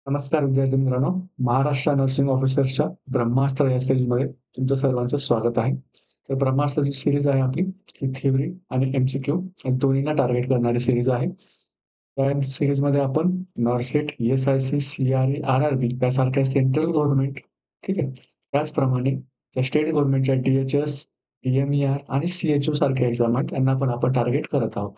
नमस्कार विद्यार्थी मित्रांनो. महाराष्ट्र नर्सिंग ऑफिसर्सच्या ब्रह्मास्त्र या सीरीजमध्ये तुमचं सर्वांचं स्वागत आहे. तर ब्रह्मास्त्र जी सीरीज आहे आपली, ही थिअरी आणि एम-सी-क्यू या दोन्हींना टार्गेट करणारी सीरीज आहे. त्या सीरीजमध्ये आपण नॉर्सेट, एस-आय-सी, सी-आर-ई, आर-आर-बी यासारख्या सेंट्रल गव्हर्नमेंट, ठीक आहे. त्याचप्रमाणे त्या स्टेट गव्हर्नमेंटच्या डी-एच-एस, डी-एम-ई-आर आणि सी-एच-ओ सारख्या एक्झाम आहेत, त्यांना पण आपण टार्गेट करत आहोत.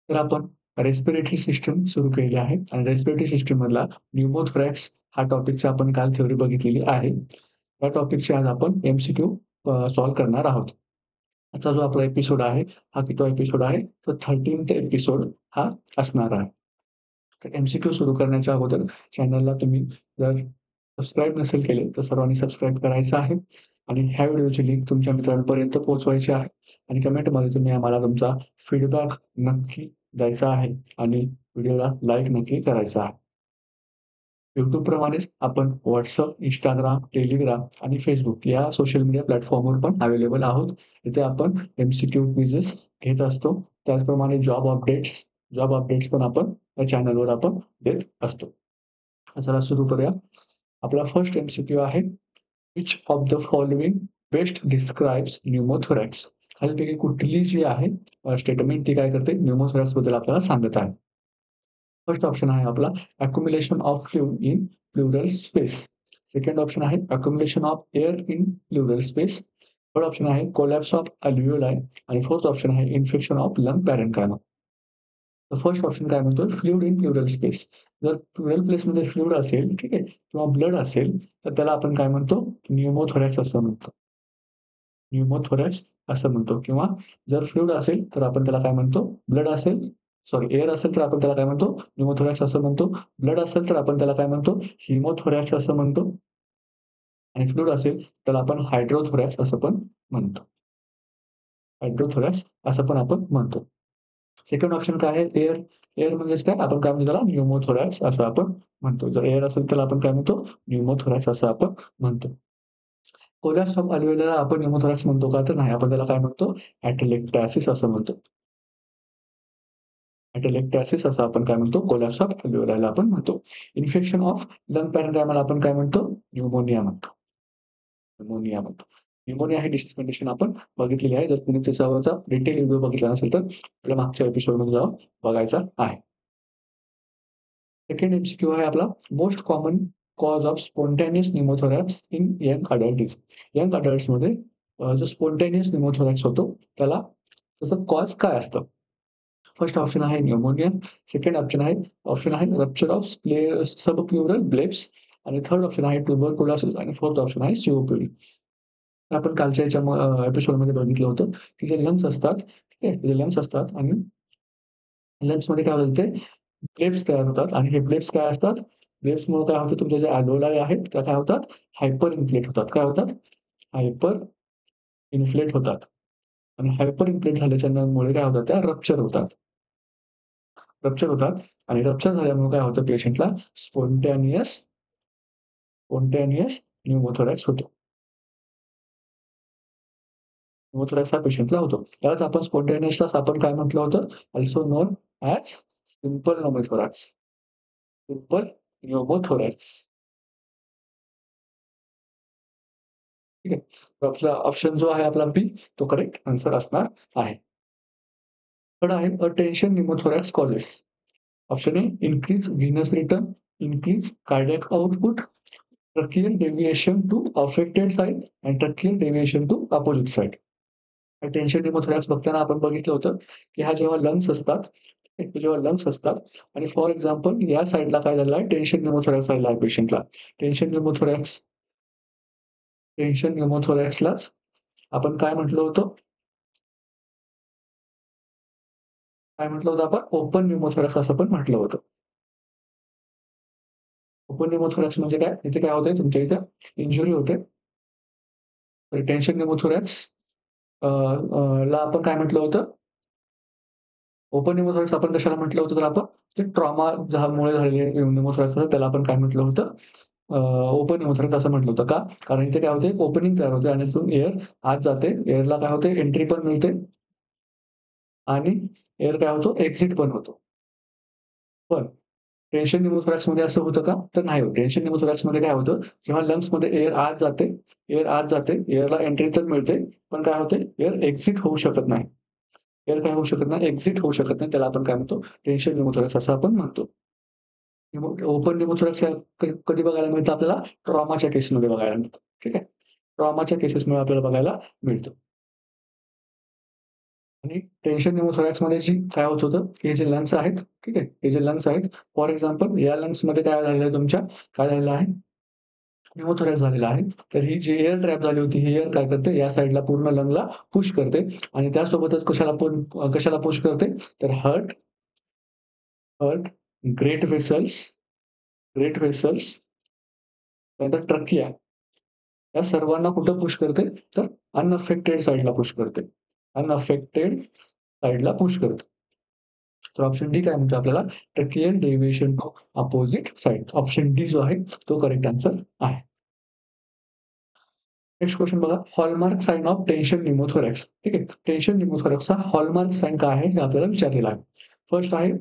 तर आपण रेस्पिरेटरी सिस्टम सुरू केली आहे आणि रेस्पिरेटरी सिस्टम मधला न्यूमोथोरॅक्स हा टॉपिकची आपण काल थिअरी बघितलेली आहे. त्या टॉपिकची आज आपण एम-सी-क्यू सॉल्व्ह करणार आहोत. आजचा जो आपला एपिसोड आहे, हा कितवा एपिसोड आहे? तर 13th एपिसोड हा असणार आहे. तर एम-सी-क्यू सुरू करण्याच्या अगोदर चॅनलला तुम्ही जर सबस्क्राईब नसेल केले, तर सर्वांनी सबस्क्राईब करायचं आहे आणि ह्या व्हिडिओची लिंक तुमच्या मित्रांपर्यंत पोहोचवायची आहे आणि कमेंटमध्ये तुम्ही आम्हाला तुमचा फीडबॅक नक्की द्यायचा आहे आणि व्हिडिओला लाईक नक्की करायचा आहे. YouTubeप्रमाणेच आपण WhatsApp, Instagram, Telegram आणि Facebook या सोशल मीडिया प्लॅटफॉर्मवर पण अवेलेबल आहोत. तिथे आपण एम-सी-क्यू क्विझेस घेत असतो. त्याचप्रमाणे जॉब अपडेट्स पण आपण या चॅनलवर आपण देत असतो. चला सुरू करूया. आपला फर्स्ट एम-सी-क्यू आहे. Which of the following best describes pneumothorax? खालीलपैकी कुठली जी आहे स्टेटमेंट ती काय करते? न्यूमोथोरॅक्स बद्दल आपल्याला सांगत आहे. फर्स्ट ऑप्शन आहे आपला accumulation of fluid in pleural space. Second option आहे accumulation of air in pleural space. Third option आहे कोलॅप्स ऑफ अल्व्हिओलाई आणि फोर्थ ऑप्शन आहे इन्फेक्शन ऑफ लंग पॅरेन्कायमा. तर फर्स्ट ऑप्शन काय म्हणतो? Fluid in pleural space. जर pleural प्लेसमध्ये fluid असेल, ठीक आहे, किंवा ब्लड असेल, तर त्याला आपण काय म्हणतो? न्यूमोथोरॅक्स असं म्हणतो. न्यूमोथोरॅक्स असं म्हणतो किंवा जर फ्लुइड असेल, तर आपण त्याला काय म्हणतो? ब्लड असेल एअर असेल, तर आपण त्याला काय म्हणतो? न्यूमोथोरॅक्स असं म्हणतो. ब्लड असेल, तर आपण त्याला काय म्हणतो? हिमोथोरॅक्स असं म्हणतो आणि फ्लुइड असेल, त्याला आपण हायड्रोथोरॅक्स असं पण म्हणतो. हायड्रोथोरॅक्स असं पण आपण म्हणतो. सेकंड ऑप्शन काय आहे? एअर. एअर म्हणजेच काय? आपण काय म्हणतो त्याला? न्यूमोथोरॅक्स असं आपण म्हणतो. जर एअर असेल, त्याला आपण काय म्हणतो? न्यूमोथोरॅक्स असं आपण म्हणतो. कोलॅप्स ऑफ अल्व्हिओलाला आपण न्यूमोथोरॅक्स म्हणतो का? तर नाही. आपण त्याला काय म्हणतो? ॲटेलेक्टॅसिस असं म्हणतो. ॲटेलेक्टॅसिस असं आपण काय म्हणतो? कोलॅप्स ऑफ अल्व्हिओलाला आपण म्हणतो. इन्फेक्शन ऑफ लंग पॅरेन्कायमाला आपण काय म्हणतो? न्यूमोनिया म्हणतो. न्यूमोनिया म्हणतो. न्यूमोनिया ही डिसीज कंडिशन आपण बघितलेली आहे. जर तुम्ही त्याच्यावरचा डिटेल व्हिडिओ बघितला नसेल, तर आपल्या मागच्या एपिसोडमध्ये जाऊन बघायचा आहे. सेकंड एम-सी-क्यू आहे आपला most common cause of spontaneous pneumothorax in young adult is. Young अडल्ट्समध्ये जो स्पॉन्टेनियस न्यूमोथोरॅक्स होतो, त्याला त्याचं कॉज काय असतं? फर्स्ट ऑप्शन आहे न्यूमोनिया. सेकंड ऑप्शन आहे रप्चर ऑफ सबप्लुरल ब्लेब्स आणि थर्ड ऑप्शन आहे ट्युबरक्युलोसिस आणि फोर्थ ऑप्शन आहे सीओपीडी. आपण कालच्या एपिसोडमध्ये बघितलं होतं, की जे लंग्स असतात, ठीक आहे, जे लंग्स असतात आणि लंग्समध्ये काय होतं ते ब्लेब्स तयार होतात आणि हे ब्लेब्स काय असतात? ब्लेब्समुळे काय होतं? तुमच्या ज्या अल्व्होलाई आहेत, त्या काय होतात? हायपर इन्फ्लेट होतात. काय होतात? हायपर इन्फ्लेट होतात आणि हायपर इन्फ्लेट झाल्याच्यामुळे काय होतात? त्या रप्चर होतात. रप्चर होतात आणि रप्चर झाल्यामुळे काय होतं पेशंटला स्पॉन्टेनियस स्पॉन्टेनियस न्यूमोथोरॅक्स होतो. न्यूमोथोरॅक्स हा पेशंटला होतो. त्यालाच आपण स्पॉन्टेनियसलाच आपण काय म्हटलं होतं? Also known as simple pneumothorax. Simple pneumothorax. ठीक आहे. तर आपला ऑप्शन जो आहे आपला बी, तो करेक्ट आन्सर असणार आहे. थर्ड आहे tension pneumothorax causes. Option A increase venous return, increase cardiac output, tracheal deviation to affected side and tracheal deviation to opposite side. Tension pneumothorax बघताना आपण बघितलं होतं, की हा जेव्हा लंग्स असतात, हे जेव्हा लंग्स असतात आणि फॉर एक्झाम्पल या साइडला काय झालं आहे, टेन्शन न्यूमोथोरॅक्स झाला आहे पेशंटला. टेन्शन न्यूमोथोरॅक्स टेन्शन न्यूमोथोरॅक्सलाच आपण काय म्हटलं होतं? काय म्हटलं होतं आपण? ओपन न्यूमोथोरॅक्स असं पण म्हटलं होतं. ओपन न्यूमोथोरॅक्स म्हणजे काय? इथे काय होतंय तुमच्या इथे इंजुरी होते. तर टेन्शन न्यूमोथोरॅक्स ला आपण काय म्हटलं होतं? ओपन न्यूमोथोरॅक्स आपण कशाला म्हटलं होतं तर आपण ते ट्रॉमा ज्यामुळे झालेले न्यूमोथोरॅक्स होतं त्याला आपण काय म्हटलं होतं? ओपन न्यूमोथोरॅक्स असं म्हटलं होतं. का? कारण इथे काय होते ओपनिंग तयार होते आणि तिथून एअर आत जाते. एअरला काय होते एंट्री पण मिळते आणि एअर काय होतो एक्झिट पण होतो. पण टेन्शन न्यूमोथोरॅक्समध्ये असं होतं का? तर नाही होत. टेन्शन न्यूमोथोरॅक्समध्ये काय होतं, जेव्हा लंग्समध्ये एअर आत जाते, एअरला एंट्री तर मिळते, पण काय होते, एअर एक्झिट होऊ शकत नाही. एअर काय होऊ शकत नाही, एक्झिट होऊ शकत नाही. त्याला आपण काय म्हणतो, टेन्शन न्यूमोथोरॅक्स असं आपण म्हणतो. ओपन न्यूमोथोरॅक्स कधी बघायला मिळतं आपल्याला? ट्रॉमाच्या केसमध्ये बघायला मिळतं. ठीक आहे. ट्रॉमाच्या केसेसमुळे आपल्याला बघायला मिळतं. आणि टेन्शन न्यूमोथोरॅक्समध्ये काय होत होतं, हे जे लंग्स आहेत, ठीक आहे. हे जे लंग्स आहेत, फॉर एक्झाम्पल या लंग्समध्ये काय झालेलं आहे तुमच्या, काय झालेलं आहे? न्यूमोथोरॅक्स झालेला आहे. तर ही जी एअर ट्रॅप झाली होती, ही एअर काय करते, या साइडला पूर्ण लंगला पुश करते आणि त्यासोबतच कशाला पुश करते, तर heart, heart, great vessels, great vessels, त्यानंतर ट्रकिया, या सर्वांना कुठं पुश करते, तर अनअफेक्टेड साइडला पुश करते. अनअफेक्टेड साइडला पुश करते. तर ऑप्शन डी काय म्हणतो आपल्याला, tracheal deviation to opposite side. Option D जो आहे तो करेक्ट आन्सर आहे. नेक्स्ट क्वेश्चन बघा, hallmark sign of tension pneumothorax. ठीक आहे. टेन्शन न्यूमोथोरॅक्सचा हॉलमार्क साइन काय आहे हे आपल्याला विचारलेलं आहे. फर्स्ट आहे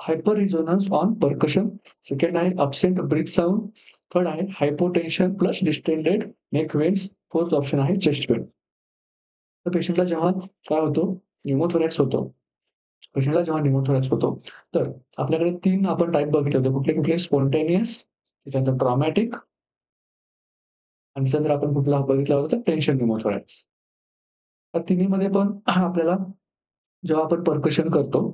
hyper resonance on percussion, second आहे अब्सेंट ब्रीथ साउंड, थर्ड आहे hypotension plus distended neck veins, fourth option आहे चेस्ट पेन. तर पेशंटला जेव्हा काय होतो, न्यूमोथोरॅक्स होतो, पेशंटला जेव्हा न्यूमोथोरॅक्स होतो, तर आपल्याकडे 3 आपण टाइप बघितले होते. कुठले-कुठले? स्पॉन्टेनियस, त्याच्यानंतर ट्रॉमॅटिक आणि त्यानंतर आपण कुठला बघितला होता, तर टेन्शन न्यूमोथोरॅक्स. त्या तिन्हीमध्ये पण आपल्याला जेव्हा आपण पर्कशन करतो,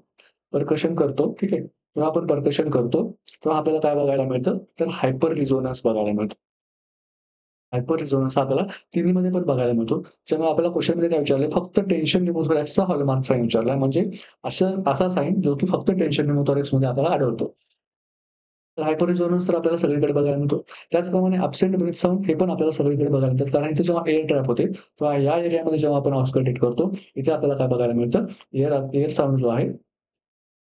ठीक आहे. जेव्हा आपण पर्कशन करतो, तेव्हा आपल्याला काय बघायला मिळतं, तर हायपर रिझोनन्स बघायला मिळतो. हायपर रिझोनन्स आपल्याला तिन्हीमध्ये पण बघायला मिळतो. जेव्हा आपल्याला क्वेशनमध्ये काय विचारलंय, फक्त टेन्शन न्यूमोथोरॅक्सचा हॉलमार्क साइन विचारलाय. म्हणजे असा साइन जो की फक्त टेन्शन न्यूमोथोरॅक्समध्ये आपल्याला आढळतो. तर हायपर रिझोनन्स तर आपल्याला सगळीकडे बघायला मिळतो. त्याचप्रमाणे अब्सेंट ब्रीथ साउंड हे पण आपल्याला सगळीकडे बघायला मिळतात. कारण इथे जेव्हा एअर ट्रॅप होते, तेव्हा या एरियामध्ये जेव्हा आपण ऑस्कल्टेट करतो, इथे आपल्याला काय बघायला मिळतं, एअर एअर साउंड जो आहे,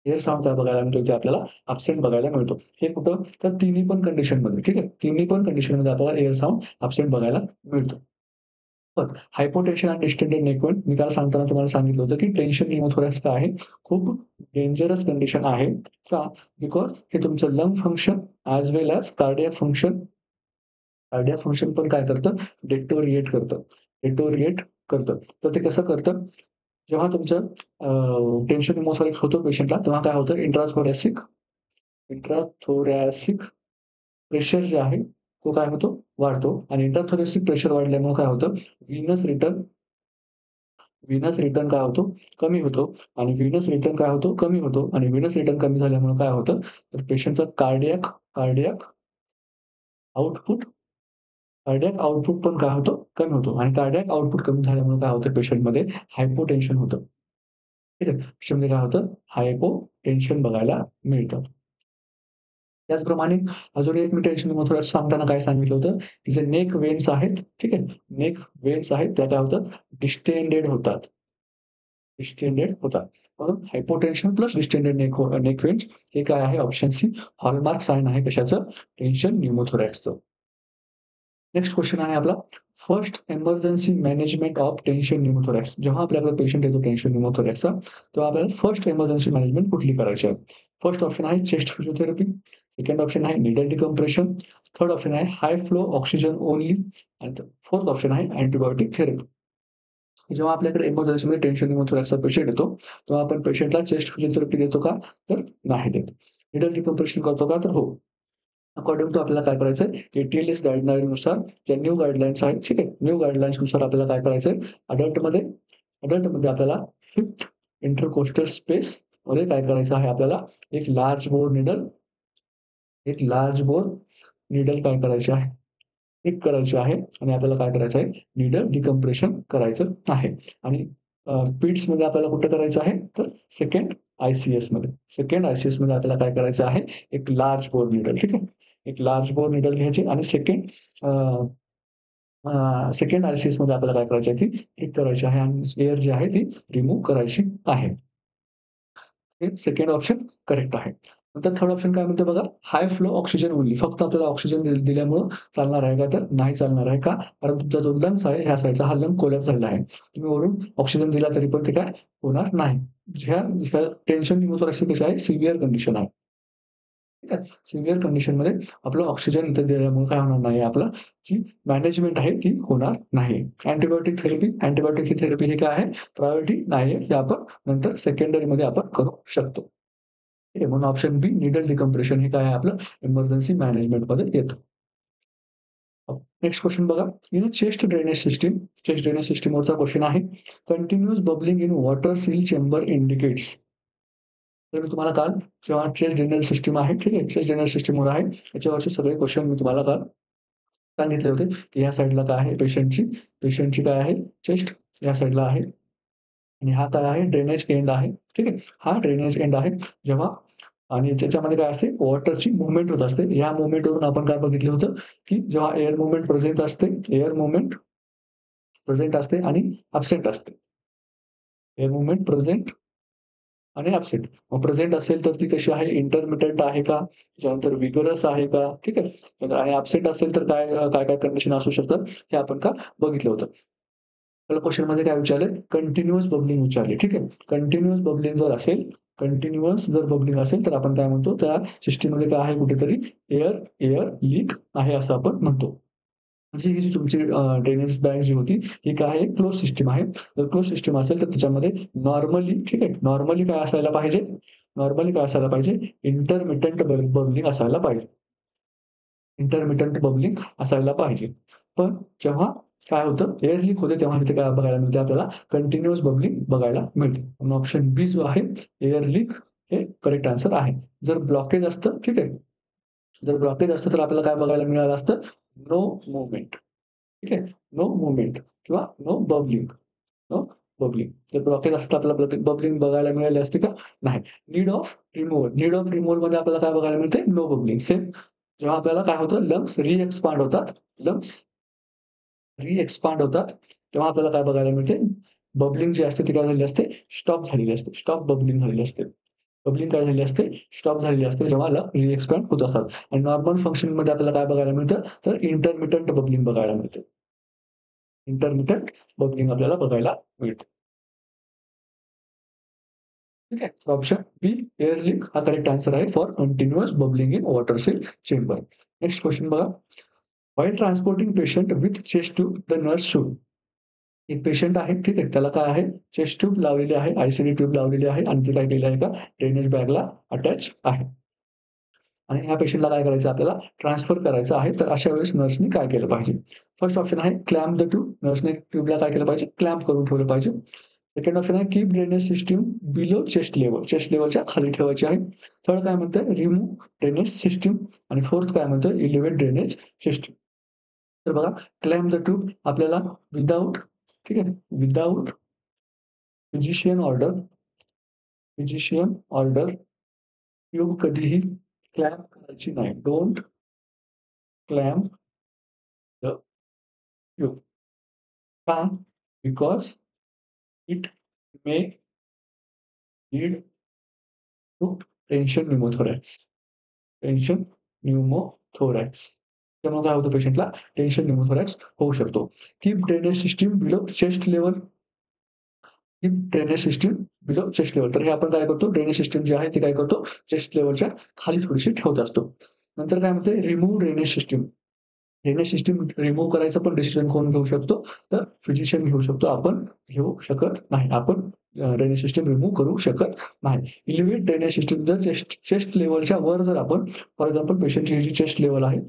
एअर साउंड काय बघायला मिळतो, इथे आपल्याला अब्सेंट बघायला मिळतो. हे कुठं? तर तिन्ही पण कंडिशनमध्ये, ठीक आहे. तिन्ही पण कंडिशनमध्ये आपल्याला एअर साउंड अब्सेंट बघायला मिळतो. बरं, हायपोटेन्शन आणि डिस्टेंडेड नेकवेन मी काल सांगताना तुम्हाला सांगितलं होतं, की टेन्शन न्यूमोथोरॅक्स काय आहे? खूप डेंजरस कंडिशन आहे. का? बिकॉज हे तुमचं लंग फंक्शन ॲज वेल ॲज कार्डियाक फंक्शन पण काय करतं? डेटोरिएट करतं. डेटोरिएट करतं. तर ते कसं करतं? जेव्हा तुमचं टेन्शन न्यूमोथोरॅक्स होतो पेशंटला, तेव्हा काय होतं? इंट्राथोरॅसिक प्रेशर जे आहे, तो काय होतो? वाढतो आणि इंट्राथोरॅसिक प्रेशर वाढल्यामुळे काय होतं? व्हीनस रिटर्न व्हीनस रिटर्न काय होतो? कमी होतो आणि व्हीनस रिटर्न काय होतो? कमी होतो आणि व्हीनस रिटर्न कमी झाल्यामुळे काय होतं? तर पेशंटचा कार्डियाक आउटपुट कार्डियाक आउटपुट पण काय होतं? कमी होतो आणि कार्डियाक आउटपुट कमी झाल्यामुळे काय होतं पेशंटमध्ये? हायपोटेन्शन होतं. ठीक आहे. पेशंटमध्ये काय होतं? हायपोटेन्शन बघायला मिळतं. त्याचप्रमाणे अजून एक मी टेन्शन न्यूमोथोरॅक्स सांगताना काय सांगितलं होतं, की जे नेक वेन्स आहेत, ठीक आहे. नेक वेन्स आहेत त्या काय होतात? डिस्टेंडेड होतात. डिस्टेंडेड होतात. म्हणून hypotension plus distended neck veins हे काय आहे? ऑप्शन सी हॉलमार्क साइन आहे कशाचं? टेन्शन न्यूमोथोरॅक्सचं. नेक्स्ट क्वेश्चन आहे आपला, first emergency management of tension pneumothorax. जेव्हा आपल्याकडे पेशंट येतो टेन्शन न्यूमोथोरॅक्सचा, तेव्हा आपल्याला फर्स्ट एमर्जन्सी मॅनेजमेंट कुठली करायची आहे? फर्स्ट ऑप्शन आहे चेस्ट फिजिओथेरपी, सेकंड ऑप्शन आहे निडल डिकम्प्रेशन, थर्ड ऑप्शन आहे हाय फ्लो ऑक्सिजन ओन्ली आणि फोर्थ ऑप्शन आहे अँटिबायोटिक थेरपी. जेव्हा आपल्याकडे एमर्जन्सीमध्ये टेन्शन न्यूमोथोरॅक्सचा पेशंट येतो, तेव्हा आपण पेशंटला चेस्ट फिजिओथेरपी देतो का? तर नाही देत. निडल डिकम्प्रेशन करतो का? तर हो. अकॉर्डिंग टू आपल्याला काय करायचंय, ATLS गाईडलाईननुसार ज्या न्यू गाईडलाईन्स आहेत, ठीक आहे. न्यू गाईडलाईन्सनुसार आपल्याला काय करायचंय, अडल्टमध्ये अडल्टमध्ये आपल्याला 5th इंटरकोस्टल स्पेसमध्ये काय करायचं आहे आपल्याला, एक लार्ज बोर नीडल काय करायची आहे, पिक करायची आहे आणि आपल्याला काय करायचं आहे, नीडल डिकम्प्रेशन करायचं आहे आणि पिट्समध्ये आपल्याला कुठे करायचं आहे, तर सेकंड आय-सी-एसमध्ये आपल्याला काय करायचं आहे, एक लार्ज बोर नीडल, ठीक आहे. एक लार्ज बोर नीडल घ्यायची आणि सेकंड आय-सी-एसमध्ये आपल्याला काय करायची आहे, ती पिक करायची आहे आणि एअर जी आहे ती रिमूव्ह करायची आहे. हे सेकंड ऑप्शन करेक्ट आहे. नंतर थर्ड ऑप्शन काय म्हणतो बघा, हाय फ्लो ऑक्सिजन ओन्ली. फक्त आपल्याला ऑक्सिजन दिल्यामुळं चालणार आहे का? तर नाही चालणार आहे. का? कारण तुमचा जो लंग्स आहे, ह्या साइडचा हा लंग कोलॅप्स झालेला आहे. तुम्ही वरून ऑक्सिजन दिला तरी पण ते काय होणार नाही. ह्या ह्या टेन्शन न्यूमोथोरॅक्स कशी आहे, सिव्हिअर कंडिशन आहे. ठीक आहे. सिव्हिअर कंडिशनमध्ये आपलं ऑक्सिजन इथे दिल्यामुळे काय होणार नाही, आपलं जी मॅनेजमेंट आहे ती होणार नाही. अँटिबायोटिक थेरपी, अँटिबायोटिक थेरपी ही काय आहे, प्रायोरिटी नाही आहे. हे आपण नंतर सेकंडरीमध्ये आपण करू शकतो. ठीक आहे. म्हणून ऑप्शन बी निडल डिकम्प्रेशन हे काय आहे, आपलं इमर्जन्सी मॅनेजमेंटमध्ये येतं. नेक्स्ट क्वेश्चन बघा. इन चेस्ट ड्रेनेज सिस्टमवरचा क्वेश्चन आहे. Continuous bubbling in water seal chamber indicates. तर मी तुम्हाला काल जेव्हा चेस्ट ड्रेनेज सिस्टम आहे, ठीक आहे, चेस्ट ड्रेनेज सिस्टमवर आहे, याच्यावरचे सगळे क्वेश्चन मी तुम्हाला काल सांगितले होते, की ह्या साइडला काय आहे पेशंटची काय आहे चेस्ट या साइडला आहे आणि हा काय आहे ड्रेनेज एंड आहे. ठीक आहे. हा ड्रेनेज एंड आहे. जेव्हा आणि त्याच्यामध्ये काय असते वॉटरची मूव्हमेंट होत असते. या मूव्हमेंटवरून आपण काय बघितलं होतं, की जेव्हा एअर मूव्हमेंट प्रेझेंट असते आणि ॲब्सेंट असते. एअर मूव्हमेंट प्रेझेंट आणि ॲब्सेंट. मग प्रेझेंट असेल तर ती कशी आहे इंटरमिटेंट आहे का? त्याच्यानंतर विगरस आहे का? ठीक आहे. आणि ॲब्सेंट असेल तर काय कंडिशन असू शकतात हे आपण का बघितलं होतं. आपल्याला क्वेशनमध्ये काय विचारलंय? कंटिन्युअस बबलिंग विचारली. ठीक आहे. कंटिन्युअस जर बबलिंग असेल तर आपण काय म्हणतो त्या सिस्टममध्ये काय आहे कुठेतरी एअर लीक आहे असं आपण म्हणतो. म्हणजे ही जी तुमची ड्रेनेज बॅग जी होती ही काय आहे क्लोज सिस्टम आहे. जर क्लोज सिस्टम असेल तर त्याच्यामध्ये नॉर्मली ठीक आहे. नॉर्मली काय असायला पाहिजे? बबलिंग असायला पाहिजे. इंटरमिटंट बबलिंग असायला पाहिजे. पण जेव्हा काय होतं एअर लीक होते तेव्हा तिथे काय बघायला मिळते आपल्याला कंटिन्युअस बबलिंग बघायला मिळते. म्हणून ऑप्शन बी जो आहे एअर लीक हे करेक्ट आन्सर आहे. जर ब्लॉकेज असतं ठीक आहे. जर ब्लॉकेज असतं तर आपल्याला काय बघायला मिळालं असतं? No movement. ठीक आहे. नो मूव्हमेंट किंवा नो बबलिंग. No bubbling. जर ब्लॉकेज असतं तर आपल्याला बबलिंग बघायला मिळाली असती का? नाही. नीड ऑफ रिमूव्हलमध्ये आपल्याला काय बघायला मिळते? No bubbling. सेम जेव्हा आपल्याला काय होतं लंग्स री एक्सपांड होतात, तेव्हा आपल्याला काय बघायला मिळते? बबलिंग जी असते ती काय झालेली असते? स्टॉप झालेली असते. स्टॉप बबलिंग झालेली असते. बबलिंग काय झालेली असते? स्टॉप झालेली असते जेव्हा री एक्सपॅन्ड होत असतात. आणि नॉर्मल फंक्शनमध्ये आपल्याला काय बघायला मिळतं? तर इंटरमिटंट बबलिंग बघायला मिळते. इंटरमिटंट बबलिंग आपल्याला बघायला मिळते. ठीक आहे. ऑप्शन बी एअर लीक हा करेक्ट आन्सर आहे for continuous bubbling in water seal chamber. Next question बघा. While transporting patient with chest tube the nurse should. एक पेशंट आहे, ठीक आहे. त्याला काय आहे? चेस्ट ट्यूब लावलेली आहे, आय-सी-डी ट्यूब लावलेली आहे आणि ती काय केलेली आहे का ड्रेनेज बॅगला अटॅच आहे. आणि ह्या पेशंटला काय करायचं आपल्याला ट्रान्सफर करायचं आहे. तर अशा वेळेस नर्सनी काय केलं पाहिजे? फर्स्ट ऑप्शन आहे क्लॅम्प द ट्यूब. नर्सने ट्यूबला काय केलं पाहिजे? क्लॅम्प करून ठेवलं पाहिजे. सेकंड ऑप्शन आहे keep drainage system below chest level. चेस्ट लेव्हलच्या खाली ठेवायची आहे. थर्ड काय म्हणतंय रिमूव्ह ड्रेनेज सिस्टम आणि फोर्थ काय म्हणतंय एलिव्हेट ड्रेनेज सिस्टम. तर बघा क्लॅम्प द ट्यूब आपल्याला विथआऊट ठीक आहे. विथआऊट फिजिशियन ऑर्डर ट्यूब कधीही क्लॅम्प करायची नाही. Don't clamp the tube. का? Because it may lead to tension pneumothorax. Tension pneumothorax. त्यामुळे काय होतं पेशंटला टेन्शन न्यूमोथोरॅक्स होऊ शकतो. Keep drainage system below chest level. Keep drainage system below chest level. तर हे आपण काय करतो ड्रेनेज सिस्टम जी आहे ती काय करतो चेस्ट लेव्हलच्या खाली थोडीशी ठेवत असतो. नंतर काय म्हणते remove drainage system. Drainage system remove करायचं पण डिसिजन कोण घेऊ शकतो? तर फिजिशियन घेऊ शकतो. आपण घेऊ शकत नाही. आपण ड्रेनेज सिस्टम रिमूव्ह करू शकत नाही. एलिव्हेट ड्रेनेज सिस्टम जर चेस्ट लेव्हलच्या वर जर आपण फॉर एक्झाम्पल पेशंटची जी चेस्ट लेव्हल आहे,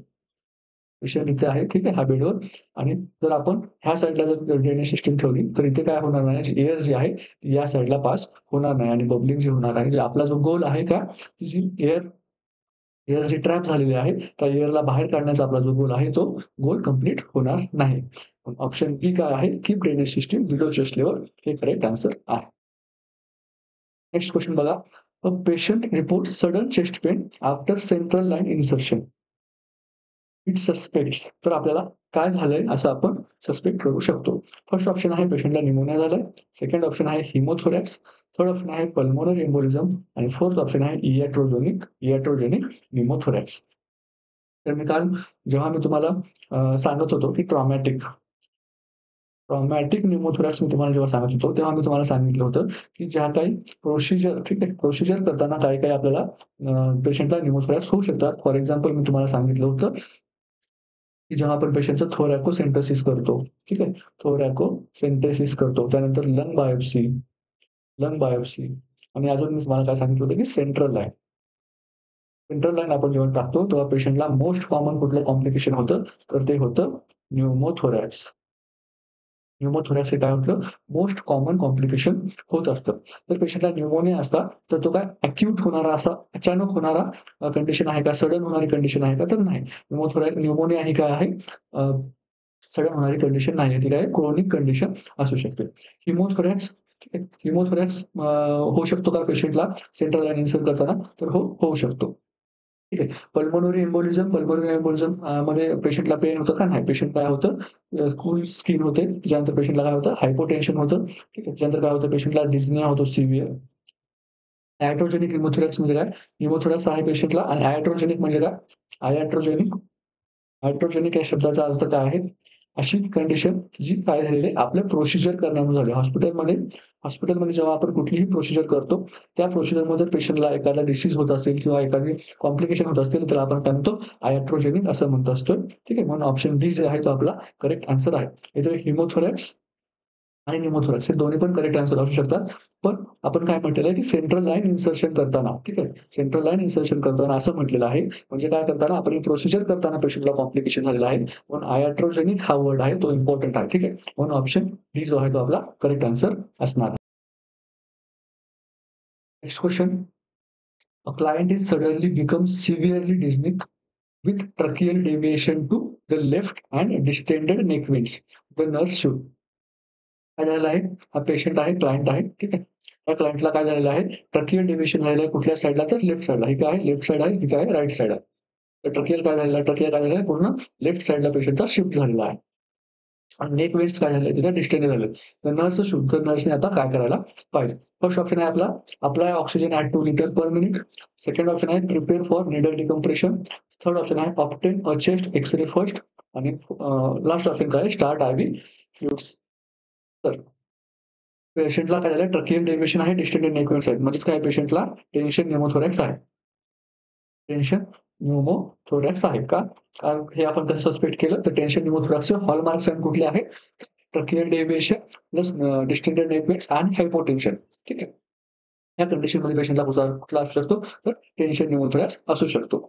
पेशंट इथे आहे ठीक आहे ह्या बेडवर आणि जर आपण ह्या साइडला जर ड्रेनेज सिस्टम ठेवली तर इथे काय होणार नाही एअर जी आहे या साइडला पास होणार नाही आणि बबलिंग जी होणार आहे. आपला जो गोल आहे का की जी एअर जी ट्रॅप झालेली आहे त्या एअरला बाहेर काढण्याचा आपला जो गोल आहे तो गोल कंप्लीट होणार नाही. ऑप्शन बी काय आहे keep drainage system below chest level हे करेक्ट आन्सर आहे. नेक्स्ट क्वेश्चन बघा. A patient report sudden chest pain after central line insertion. It suspects. तर आपल्याला काय झालंय असं आपण सस्पेक्ट करू शकतो. फर्स्ट ऑप्शन आहे पेशंटला निमोनिया झालाय. सेकंड ऑप्शन आहे हिमोथोरॅक्स. थर्ड ऑप्शन आहे पल्मोनरी एम्बोलिझम आणि फोर्थ ऑप्शन आहे इयाट्रोजेनिक निमोथोरॅक्स. तर मी काल जेव्हा मी तुम्हाला सांगत होतो की ट्रॉमॅटिक न्यूमोथोरॅक्स मी तुम्हाला जेव्हा सांगत होतो, तेव्हा मी तुम्हाला सांगितलं होतं, की ज्या काही प्रोसिजर ठीक आहे, प्रोसिजर करताना काही-काही आपल्याला पेशंटला न्यूमोथोरॅक्स होऊ शकतात. फॉर एक्झाम्पल मी तुम्हाला सांगितलं होतं, की जेव्हा आपण पेशंटचं थोरॅकोसेंटेसिस करतो, ठीक आहे. थोरॅकोसेंटेसिस करतो. त्यानंतर लंग बायोप्सी आणि अजून मी तुम्हाला काय सांगितलं होतं, की सेंट्रल लाईन. सेंट्रल लाईन आपण जेव्हा टाकतो, तेव्हा पेशंटला मोस्ट कॉमन कुठलं कॉम्प्लिकेशन होतं, तर ते होतं न्यूमोथोरॅक्स. न्यूमोथोरॅक्स हे काय म्हटलं, मोस्ट कॉमन कॉम्प्लिकेशन होत असतं. तर पेशंटला न्यूमोनिया असता, तर तो काय अॅक्यूट होणारा असा अचानक होणारा कंडिशन आहे का? सडन होणारी कंडिशन आहे का? तर नाही. न्यूमोनिया ही काय आहे? सडन होणारी कंडिशन नाही आहे. ती काय क्रोनिक कंडिशन असू शकते. हिमोथोरॅक्स ठीक आहे. हिमोथोरॅक्स होऊ शकतो का पेशंटला सेंट्रल लाईन इन्सर्ट करताना? तर हो, होऊ शकतो. ठीक आहे. पल्मोनरी एम्बोलिझम मध्ये पेशंटला पेन होतं का? नाही. पेशंट काय होतं कूल स्किन होते. त्याच्यानंतर पेशंटला काय होतं हायपोटेन्शन होतं. ठीक आहे. त्याच्यानंतर काय होतं पेशंटला डिस्निया होतो सिव्हिअर. iatrogenic हिमोथोरॅक्स म्हणजे काय? हिमोथोरॅक्स आहे पेशंटला आणि iatrogenic म्हणजे काय? iatrogenic iatrogenic या शब्दाचा अर्थ काय आहे? अशी कंडिशन जी काय झालेली आहे आपल्या प्रोसिजर करण्यामुळे झाली. हॉस्पिटलमध्ये जेव्हा आपण कुठलीही प्रोसिजर करतो, त्या प्रोसिजरमध्ये जर पेशंटला एखादा डिसीज होत असेल किंवा एखादी कॉम्प्लिकेशन होत असतील, तर आपण काय म्हणतो iatrogenic असं म्हणत असतो. ठीक आहे. म्हणून ऑप्शन डी जे आहे तो आपला करेक्ट आन्सर आहे. इथे हिमोथोरॅक्स आणि न्यूमोथोरॅक्स हे दोन्ही पण करेक्ट आन्सर असू शकतात. पण आपण काय म्हटलेलं आहे, की सेंट्रल लाईन इन्सर्शन करताना, ठीक आहे. सेंट्रल लाईन इन्सर्शन करताना असं म्हटलेलं आहे, म्हणजे काय करताना आपण ही प्रोसिजर करताना पेशंटला कॉम्प्लिकेशन झालेलं आहे. म्हणून iatrogenic हा वर्ड आहे तो इम्पोर्टंट आहे. ठीक आहे. म्हणून ऑप्शन डी जो आहे तो आपला करेक्ट आन्सर असणार आहे. Next question. A client is suddenly becomes सिव्हिअरली Disney with tracheal deviation to the left and distended neck veins. The nurse should काय झालेलं आहे? हा पेशंट आहे, क्लायंट आहे, ठीक आहे. त्या क्लायंटला काय झालेलं आहे? ट्रकियल डेव्हिएशन झालेलं आहे कुठल्या साइडला? तर लेफ्ट साइडला. ही काय आहे? लेफ्ट साइड आहे, ही काय आहे? राइट साइड आहे. तर ट्रकियल काय झालेलं आहे? ट्रकिया काय झालेलं आहे? पूर्ण लेफ्ट साइडला पेशंटचा शिफ्ट झालेला आहे. आणि नेक वेन्स काय झाले? तिथे डिस्टेंडेड झालेत. तर नर्स शुड तर नर्सने आता काय करायला पाहिजे? फर्स्ट ऑप्शन आहे आपला apply oxygen at 2 litre per minute. Second option आहे prepare for needle decompression. Third option आहे obtain a chest X-ray first आणि लास्ट ऑप्शन काय आहे? Start IV fluids. तर पेशंटला काय झालं ट्रकियल डेव्हिएशन आहे, डिस्टेंडेड नेक वेन्स आहेत. म्हणजेच काय पेशंटला टेन्शन न्यूमोथोरॅक्स आहे. टेन्शन न्यूमोथोरॅक्स आहे का? कारण हे आपण कसं सस्पेक्ट केलं तर टेन्शन न्यूमोथोरॅक्सचे हॉलमार्क साइन कुठले आहेत? Tracheal deviation plus distended neck veins आणि हायपोटेन्शन. ठीक आहे. या कंडिशनमध्ये पेशंटला कुठला असू शकतो? तर टेन्शन न्यूमोथोरॅक्स असू शकतो.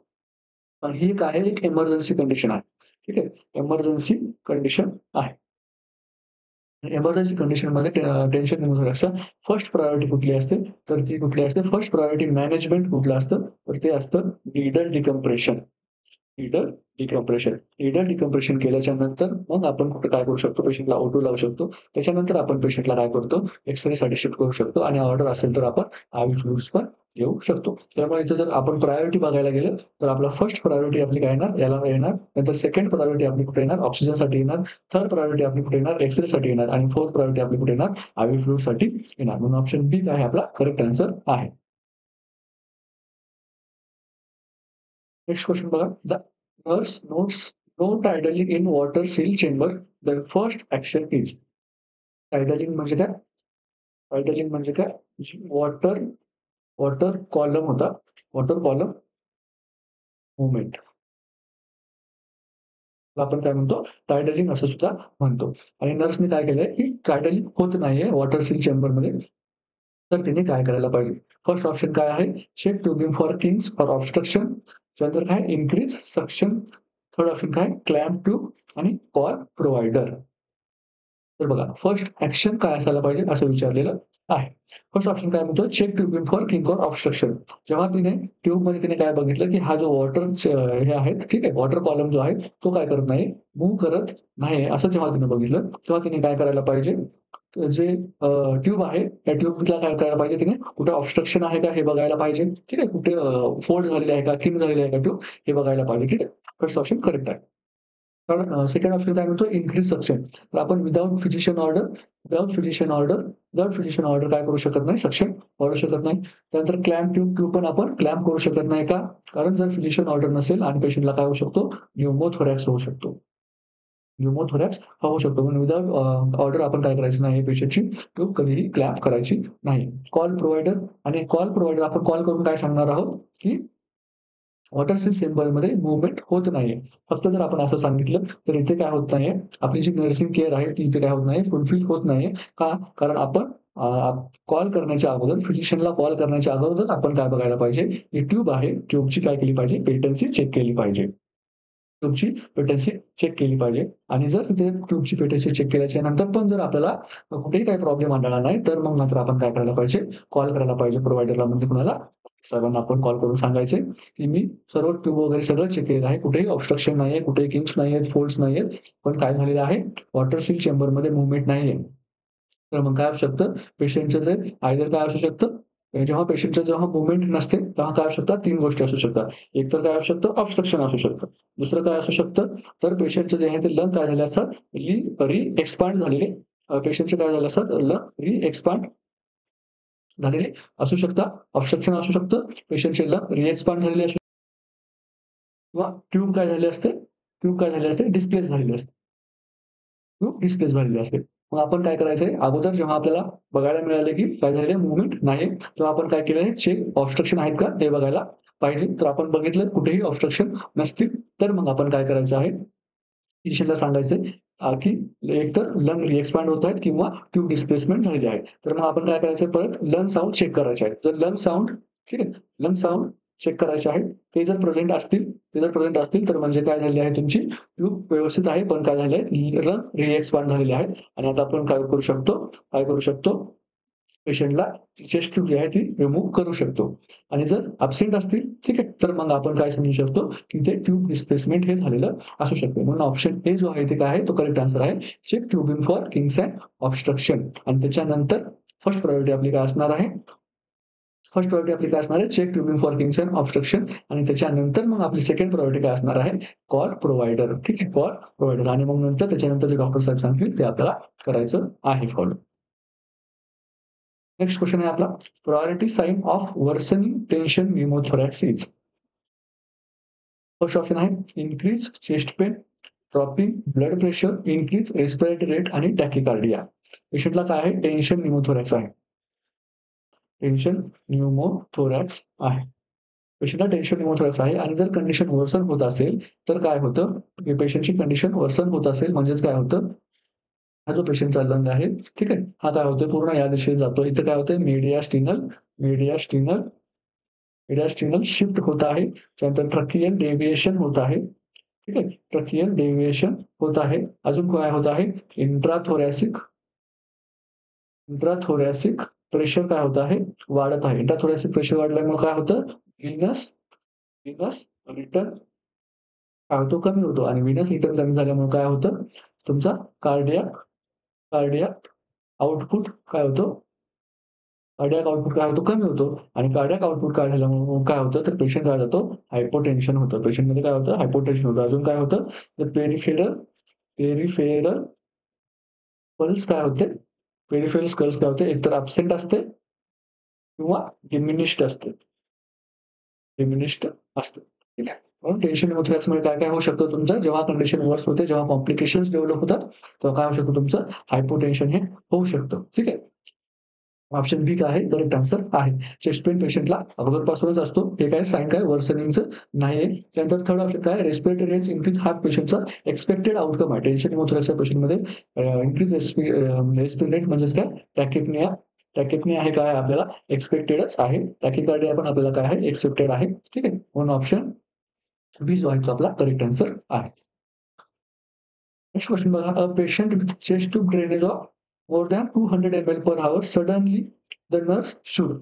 पण ही काय आहे? एक एमर्जन्सी कंडिशन आहे. ठीक आहे. एमर्जन्सी कंडिशन आहे. एमर्जन्सी कंडिशनमध्ये टेन्शन न्यूमोथोरॅक्सच्या फर्स्ट प्रायोरिटी कुठली असते? तर ती कुठली असते? फर्स्ट प्रायोरिटी मॅनेजमेंट कुठलं असतं? तर ते असतं needle decompression. Needle decompression. Needle decompression केल्याच्या नंतर मग आपण कुठे काय करू शकतो? पेशंटला O2 लावू शकतो. त्याच्यानंतर आपण पेशंटला काय करतो? एक्स-रेसाठी शिफ्ट करू शकतो आणि ऑर्डर असेल तर आपण आयव्ही फ्लुइड्स पण देऊ शकतो. त्यामुळे इथे जर आपण प्रायोरिटी बघायला गेलं, तर आपला फर्स्ट प्रायोरिटी आपली काय येणार? याला येणार. नंतर सेकंड प्रायोरिटी आपली कुठे येणार? ऑक्सिजनसाठी येणार. थर्ड प्रायोरिटी आपली कुठे येणार? एक्स-रेसाठी येणार आणि फोर्थ प्रायोरिटी आपली कुठे येणार? आयव्ही फ्लुइडसाठी येणार. म्हणून ऑप्शन बी काय आहे आपला करेक्ट आन्सर आहे. नेक्स्ट क्वेशन बघा. The nurse notes no tidaling in water seal chamber. The first action is. Tidaling म्हणजे काय? टायडलिंग म्हणजे काय? वॉटर वॉटर कॉलम होता. Water column movement. आपण काय म्हणतो? टायडलिंग असं सुद्धा म्हणतो. आणि नर्सने काय केलंय, की टायडलिंग होत नाहीये वॉटर सील चेंबरमध्ये. तर तिने काय करायला पाहिजे? फर्स्ट ऑप्शन काय आहे? Check tubing for kinks or obstruction. त्यानंतर काय? Increase suction. थर्ड ऑप्शन काय? क्लॅम्प ट्यूब आणि कॉल प्रोव्हायडर. तर बघा फर्स्ट ॲक्शन काय असायला पाहिजे असं विचारलेलं आहे. फर्स्ट ऑप्शन काय म्हणतो? Check tubing for kink or obstruction. जेव्हा तिने ट्यूबमध्ये तिने काय बघितलं, की हा जो वॉटर हे आहेत, ठीक आहे, वॉटर कॉलम जो आहे तो काय करत नाही, मूव्ह करत नाही असं जेव्हा तिने बघितलं, तेव्हा तिने काय करायला पाहिजे? जे ट्यूब आहे, त्या ट्यूबला काय करायला पाहिजे तिने? कुठे ऑब्स्ट्रक्शन आहे का हे बघायला पाहिजे. ठीक आहे. कुठे फोल्ड झालेली आहे का, किंग झालेली आहे का ट्यूब हे बघायला पाहिजे. ठीक आहे. फर्स्ट ऑप्शन करेक्ट आहे. कारण सेकंड ऑप्शन काय म्हणतो? Increase suction. तर आपण विथआऊट फिजिशियन ऑर्डर काय करू शकत नाही? सक्शन वाढवू शकत नाही. त्यानंतर क्लॅम्प ट्यूब ट्यूब पण आपण क्लॅम्प करू शकत नाही का? कारण जर फिजिशियन ऑर्डर नसेल आणि पेशंटला काय होऊ शकतो? न्यूमोथोरॅक्स होऊ शकतो. न्यूमोथोरॅक्स होऊ शकतो. म्हणून विदाऊट ऑर्डर आपण काय करायचं नाही पेशंटची ट्यूब कधीही क्लॅम्प करायची नाही. कॉल प्रोव्हायडर आपण कॉल करून काय सांगणार आहोत, की वॉटर सील चेंबरमध्ये मूव्हमेंट होत नाहीये. फक्त जर आपण असं सांगितलं, तर इथे काय होत नाहीये, आपली जी नर्सिंग केअर आहे ती इथे काय होत नाही, फुलफिल होत नाहीये. का? कारण आपण कॉल करण्याच्या अगोदर, फिजिशियनला कॉल करण्याच्या अगोदर आपण काय बघायला पाहिजे, ही ट्यूब आहे, ट्यूबची काय केली पाहिजे, पेटन्सी चेक केली पाहिजे. ट्यूबची पेटन्सी चेक केली पाहिजे आणि जर तिथे ट्यूबची पेटन्सी चेक केल्याच्या नंतर पण जर आपल्याला कुठेही काही प्रॉब्लेम आढळला नाही, तर मग मात्र आपण काय करायला पाहिजे, कॉल करायला पाहिजे प्रोव्हायडरला म्हणजे कुणाला, साहेबांना आपण कॉल करून सांगायचे, की मी सर्व ट्यूब वगैरे सगळं चेक केलेलं आहे. कुठेही ऑब्स्ट्रक्शन नाहीये, कुठेही किंग्स नाहीयेत, फोल्ड्स नाहीयेत. पण काय झालेलं आहे, वॉटर सील चेंबरमध्ये मूव्हमेंट नाहीये. तर मग काय असू शकतं, पेशंटचं जे आयदर काय असू शकतं, जेव्हा मूव्हमेंट नसते, तेव्हा काय असू शकतात 3 गोष्टी असू शकतात. एक तर काय असू शकतं, ऑब्स्ट्रक्शन असू शकतं. दुसरं काय असू शकतं, तर पेशंटचं जे आहे ते लंग काय झाले असतात, एक्सपांड झालेले पेशंटचे काय झाले असतात, लंग एक्सपांड झालेले असू शकतात. ऑब्स्ट्रक्शन असू शकतं. पेशंटचे लंग एक्सपांड झालेले असू किंवा ट्यूब काय झाली असते, डिस्प्लेस झालेली असते. ट्यूब डिस्प्लेस झालेली असते. मग आपण काय करायचंय, अगोदर जेव्हा आपल्याला बघायला मिळालं, की काय झालेलं मूव्हमेंट नाही, तेव्हा आपण काय केलंय, चेक ऑब्स्ट्रक्शन आहेत का ते बघायला पाहिजे. तर आपण बघितलं कुठेही ऑब्स्ट्रक्शन नसतील, तर मग आपण काय करायचं आहे, फिजिशियनला सांगायचंय की एकतर लंग रिएक्सपांड होत आहेत किंवा ट्यूब डिस्प्लेसमेंट झालेली आहे. तर मग आपण काय करायचं, परत लंग साउंड चेक करायचे आहेत. जर लंग साउंड ठीक आहे, लंग साउंड चेक करायचे आहेत. ते जर प्रेझेंट असतील तर म्हणजे काय झाली आहे, तुमची ट्यूब व्यवस्थित आहे, पण काय झालंय, लंग रिएक्सपांड झालेले आहेत आणि आता आपण काय करू शकतो, पेशंटला चेस्ट ट्यूब जी आहे ती रिमूव्ह करू शकतो आणि जर अब्सेंट असतील, ठीक आहे, तर मग आपण काय समजू शकतो, की ते ट्यूब डिस्प्लेसमेंट हे झालेलं असू शकते. म्हणून ऑप्शन ए जो आहे ते काय आहे, तो करेक्ट आन्सर आहे. Check tubing for kinks and obstruction आणि त्याच्यानंतर फर्स्ट प्रायोरिटी आपली काय असणार आहे, check tubing for kinks and obstruction आणि त्याच्यानंतर मग आपली सेकंड प्रायोरिटी काय असणार आहे, कॉल प्रोव्हायडर. ठीक आहे, कॉल प्रोव्हायडर आणि मग नंतर त्याच्यानंतर जे डॉक्टर साहेब सांगतील ते आपल्याला करायचं आहे फॉलो. नेक्स्ट क्वेश्चन आहे आपला, priority sign of worsening tension pneumothorax is. First option आहे increase chest pain, dropping blood pressure, increase respiratory rate आणि टॅकिकार्डिया. पेशंटला काय आहे, टेन्शन न्यूमोथोरॅक्स आहे. टेन्शन न्यूमोथोरॅक्स आहे. पेशंटला टेन्शन न्यूमोथोरॅक्स आहे आणि जर कंडिशन वर्सन होत असेल, तर काय होतं, की पेशंटची कंडिशन वर्सन होत असेल म्हणजेच काय होतं, हा जो पेशंटचा लंग आहे, ठीक आहे, हा काय होतोय, पूर्ण या दिशेने जातो. इथं काय होतंय, मीडियास्टिनल शिफ्ट होत आहे. त्यानंतर ट्रकियल डेव्हिएशन होत आहे. ठीक आहे. ट्रकियल डेव्हिएशन होत आहे. अजून काय होत आहे? इंट्राथोरॅसिक इंट्राथोरॅसिक प्रेशर काय होत आहे? वाढत आहे. इंट्राथोरॅसिक प्रेशर वाढल्यामुळे काय होतं? व्हीनस व्हीनस रिटर्न काय होतो? कमी होतो आणि व्हीनस रिटर्न कमी झाल्यामुळे काय होतं? तुमचा कार्डियाक कार्डियाक आउटपुट काय होतो? कार्डियाक आउटपुट काय होतो? कमी होतो आणि कार्डियाक आउटपुट काय झाल्यामुळे काय होतं? तर पेशंट काय जातो? हायपोटेन्शन होतं. पेशंटमध्ये काय होतं? हायपोटेन्शन होतं. अजून काय होतं? तर पेरिफेरल पल्स काय होते? पेरिफेरल पल्स काय होते? एकतर अब्सेंट असते किंवा डिमिनिश्ड असते. डिमिनिश्ड असते. ठीक आहे. म्हणून टेन्शन उतरल्यामुळे काय-काय होऊ शकतं तुमचं जेव्हा कंडिशन वर्स होते, जेव्हा कॉम्प्लिकेशन्स डेव्हलप होतात, तेव्हा काय होऊ शकतं तुमचं हायपोटेन्शन हे होऊ शकतं. ठीक आहे. ऑप्शन बी काय आहे? करेक्ट आन्सर आहे. चेस्ट पेन पेशंटला अगोदरपासूनच असतो. हे काय साइन काय वर्सनिंगचं नाहीये. त्यानंतर थर्ड ऑप्शन काय रेस्पिरेटरी रेट्स इन्क्रीज हा पेशंटचा एक्सपेक्टेड आउटकम आहे. टेन्शन हिमोथोरॅक्सच्या पेशंटमध्ये इन्क्रीज रेस्पिरेटरी रेट म्हणजेच काय टॅकिपनिया टॅकिपनिया हे काय आपल्याला एक्सपेक्टेडच आहे. टॅकिकार्डिया पण आपल्याला काय आहे एक्सेप्टेड आहे. ठीक आहे. म्हणून ऑप्शन बी जो आहे तो आपला करेक्ट आन्सर आहे. नेक्स्ट क्वेश्चन बघा. अ patient with chest tube drainage of more than 200 ml per hour suddenly the nurse should.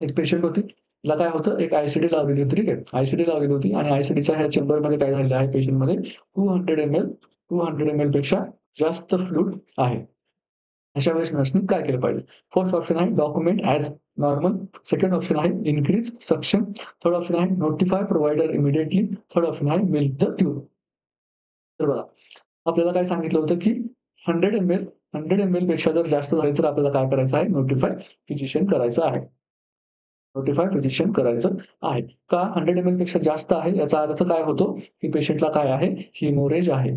एक पेशंट होती. तिला काय होतं, एक आय-सी-डी लावलेली होती. ठीक आहे. आय-सी-डी लावलेली होती आणि आय-सी-डीच्या ह्या चेंबरमध्ये काय झालेलं आहे पेशंटमध्ये 200 ml पेक्षा जास्त फ्लुइड आहे. अशा वेळेस नर्सनी काय केलं पाहिजे? फर्स्ट ऑप्शन आहे document as normal. Second option आहे इन्क्रीज सक्शन. थर्ड ऑप्शन आहे notify provider immediately. Third option आहे मिल्क द ट्यूब. तर बघा, आपल्याला काय सांगितलं होतं, की 100 ml पेक्षा जर जास्त झाले तर आपल्याला काय करायचं आहे? नोटिफाय फिजिशियन करायचं आहे. नोटिफाय फिजिशियन करायचं आहे. का 100 ml पेक्षा जास्त आहे याचा अर्थ काय होतो, की पेशंटला काय आहे? हिमोरेज आहे.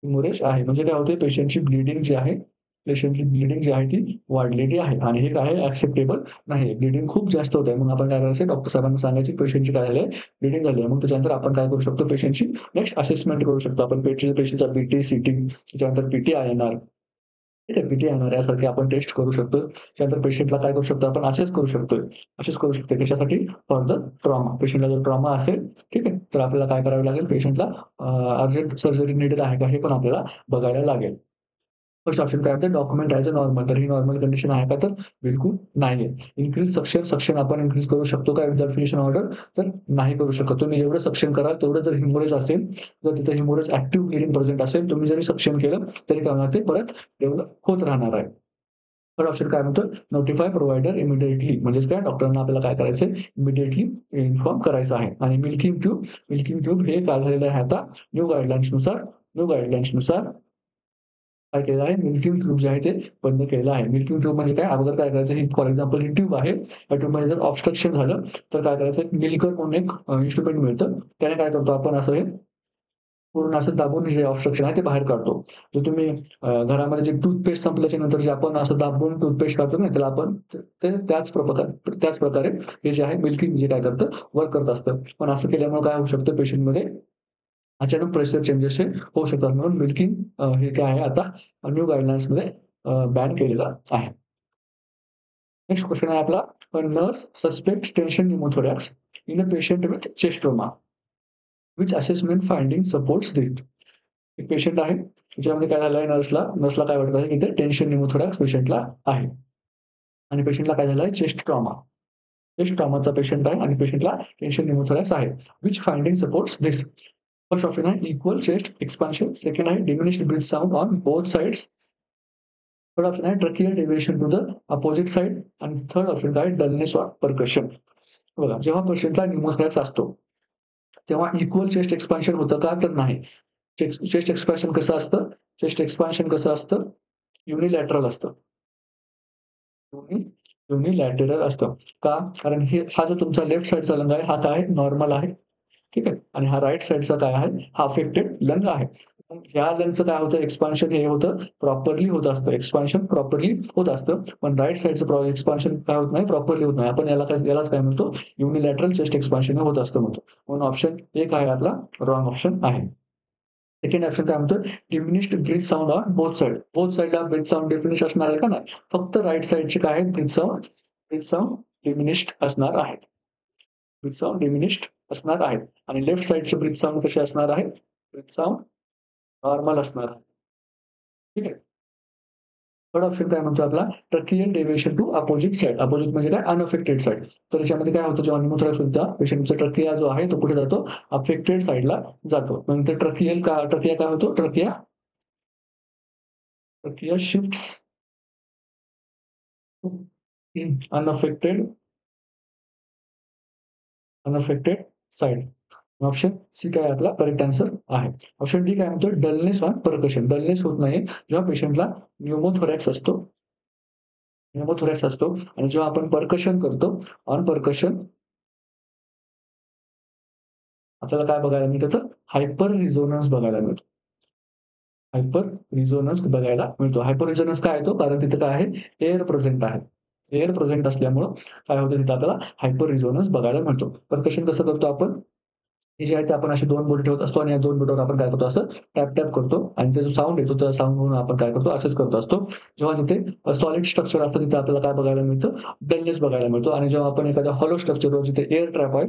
हिमोरेज आहे. म्हणजे काय होते पेशंटची ब्लीडिंग जी आहे, पेशंटची ब्लीडिंग जी आहे ती वाढलेली आहे आणि हे काय आहे ॲक्सेप्टेबल नाही. ब्लीडिंग खूप जास्त होत आहे. मग आपण काय करायचं डॉक्टर साहेबांना सांगायचं पेशंटची काय झालंय, ब्लीडिंग झाली आहे. मग त्याच्यानंतर आपण काय करू शकतो पेशंटची नेक्स्ट असेसमेंट करू शकतो. आपण पेशंटचा बीटी, सीटी त्याच्यानंतर पीटी-आय-एन-आर ठीक आहे. पीटी-आय-एन-आर यासारखे आपण टेस्ट करू शकतो. त्यानंतर पेशंटला काय करू शकतो आपण असेस करू शकतोय. असेस करू शकतो कशासाठी? For the trauma. पेशंटला जर ट्रॉमा असेल, ठीक आहे, तर आपल्याला काय करावे लागेल पेशंटला अर्जंट सर्जरी नीडेड आहे का हे पण आपल्याला बघायला लागेल. फर्स्ट ऑप्शन काय होतं डॉक्युमेंट ॲज अ नॉर्मल. तर ही नॉर्मल कंडिशन आहे का? तर बिलकुल नाहीये. इन्क्रीज सक्शन आपण इन्क्रीज करू शकतो का विथआऊट फिनिशिंग ऑर्डर? तर नाही करू शकत. तुम्ही एवढं सक्शन कराल तेवढं जर हिमोरेज असेल, जर तिथे हिमोरेज ॲक्टिव्ह ब्लिडिंग प्रेझेंट असेल, तुम्ही जरी सक्शन केलं तरी काय होणार ते परत डेव्हलप होत राहणार आहे. थर्ड ऑप्शन काय म्हणतो नोटिफाय प्रोव्हायडर इमिडिएटली म्हणजेच काय डॉक्टरांना आपल्याला काय करायचंय इमिडिएटली इन्फॉर्म करायचं आहे. आणि मिल्किंग ट्यूब हे काय झालेलं आहे आता न्यू गाईडलाईन्सनुसार काय केलेलं आहे, मिल्किंग ट्यूब जे आहे ते बंद केलेलं आहे. मिल्किंग ट्यूब म्हणजे काय? अगोदर काय करायचं, ही फॉर एक्झाम्पल ही ट्यूब आहे. या ट्यूबमध्ये जर ऑब्स्ट्रक्शन झालं, तर काय करायचं, मिल्कर म्हणून एक इन्स्ट्रुमेंट मिळतं. त्याने काय करतो आपण असं हे पूर्ण असं दाबून जे ऑब्स्ट्रक्शन आहे ते बाहेर काढतो. जर तुम्ही घरामध्ये जे टूथपेस्ट संपल्याच्या नंतर जे आपण असं दाबून टूथपेस्ट काढतो ना, त्याला आपण ते त्याच प्रकारे हे जे आहे मिल्किंग जे काय करतं, वर्क करत असतं. पण असं केल्यामुळे काय होऊ शकतं पेशंटमध्ये अचानक प्रेशर चेंजेस हे होऊ शकतात. म्हणून मिल्किंग हे काय आहे आता न्यू गाईडलाईन्समध्ये बॅन केलेलं आहे. नेक्स्ट क्वेशन आहे आपला nurse suspects tension pneumothorax in a patient with chest trauma. Which assessment finding supports this? एक पेशंट आहे, त्याच्यामध्ये काय झालंय नर्सला काय वाटत आहे, की ते टेन्शन न्यूमोथोरॅक्स पेशंटला आहे आणि पेशंटला काय झालंय चेस्ट ट्रॉमा. चेस्ट ट्रॉमाचा पेशंट आहे आणि पेशंटला टेन्शन न्यूमोथोरॅक्स आहे. Which finding supports this? First option आहे इक्वल चेस्ट एक्सपान्शन, सेकंड आहे diminished breath sound on both sides, third option आहे tracheal deviation to the opposite side आणि थर्ड ऑप्शन काय डलनेस ऑर परकशन. बघा जेव्हा पेशंटला न्यूमोथोरॅक्स असतो, तेव्हा इक्वल चेस्ट एक्सपान्शन होतं का? तर नाही. चेस्ट एक्सपान्शन कसं असतं? चेस्ट एक्सपान्शन कसं असतं? युनिलॅटरल असतं. युनि युनिलॅटरल असतं. का? कारण हा जो तुमचा लेफ्ट साइडचा लंग आहे, हा काय नॉर्मल आहे. ठीक आहे. आणि हा राइट साइडचा काय आहे? हा अफेक्टेड लंग आहे. मग ह्या लंगचं काय होतं एक्सपान्शन हे होतं प्रॉपरली होत असतं. एक्सपान्शन प्रॉपरली होत असतं. पण राइट साइडचं एक्सपान्शन काय होत नाही, प्रॉपरली होत नाही. आपण यालाच काय म्हणतो युनिलॅटरल चेस्ट एक्सपान्शन होत असतं म्हणतो. म्हणून ऑप्शन 1 आहे आपला रॉंग ऑप्शन आहे. सेकंड ऑप्शन काय म्हणतो diminished breath sound on both side. Both साइडला ब्रीथ साउंड डिमिनिश असणार आहे का? नाही. फक्त राइट साइडचे काय आहे ब्रीथ साउंड डिमिनिश्ड असणार आहे. ब्रीथ साउंड डिमिनिश्ड असणार आहे आणि लेफ्ट साइडचे ब्रीथ साउंड कसे असणार आहे? ब्रीथ साउंड नॉर्मल असणार आहे. ठीक आहे. थर्ड ऑप्शन काय म्हणतो आपला tracheal deviation to opposite side. Opposite म्हणजे काय अनअफेक्टेड साइड. तर याच्यामध्ये काय होतं जेव्हा न्यूमोथोरॅक्स होतं पेशंटचा ट्रकिया जो आहे तो कुठे जातो? अफेक्टेड साइडला जातो. नंतर ट्रकिया काय होतो? Trachea shifts unaffected unaffected side. Option C काय आपला करेक्ट आन्सर आहे. ऑप्शन डी काय म्हणतो डलनेस ऑन परकशन. डलनेस होत नाही जेव्हा पेशंटला न्यूमोथोरॅक्स असतो आणि जेव्हा आपण परकशन करतो ऑन परकशन आपल्याला काय बघायला मिळतं तर हायपर रिझोनन्स बघायला मिळतो. हायपर रिझोनन्स बघायला मिळतो. हायपर रिझोनन्स काय येतो? कारण तिथे काय आहे एअर प्रेझेंट आहे. एअर प्रेझेंट असल्यामुळं काय होतं तिथे आपल्याला हायपर रिझोनन्स बघायला मिळतो. परकशन कसं करतो आपण? हे जे आहे ते आपण असे 2 बोट ठेवत असतो आणि या 2 बोटावर आपण काय करतो असं टॅप-टॅप करतो आणि त्याचा साउंड येतो. त्या साउंडवरून आपण काय करतो असेच करत असतो. जेव्हा तिथे सॉलिड स्ट्रक्चर असतं तिथे आपल्याला काय बघायला मिळतं? डलनेस बघायला मिळतो आणि जेव्हा आपण एखाद्या हॉलो स्ट्रक्चरवर जिथे एअर ट्रॅप आहे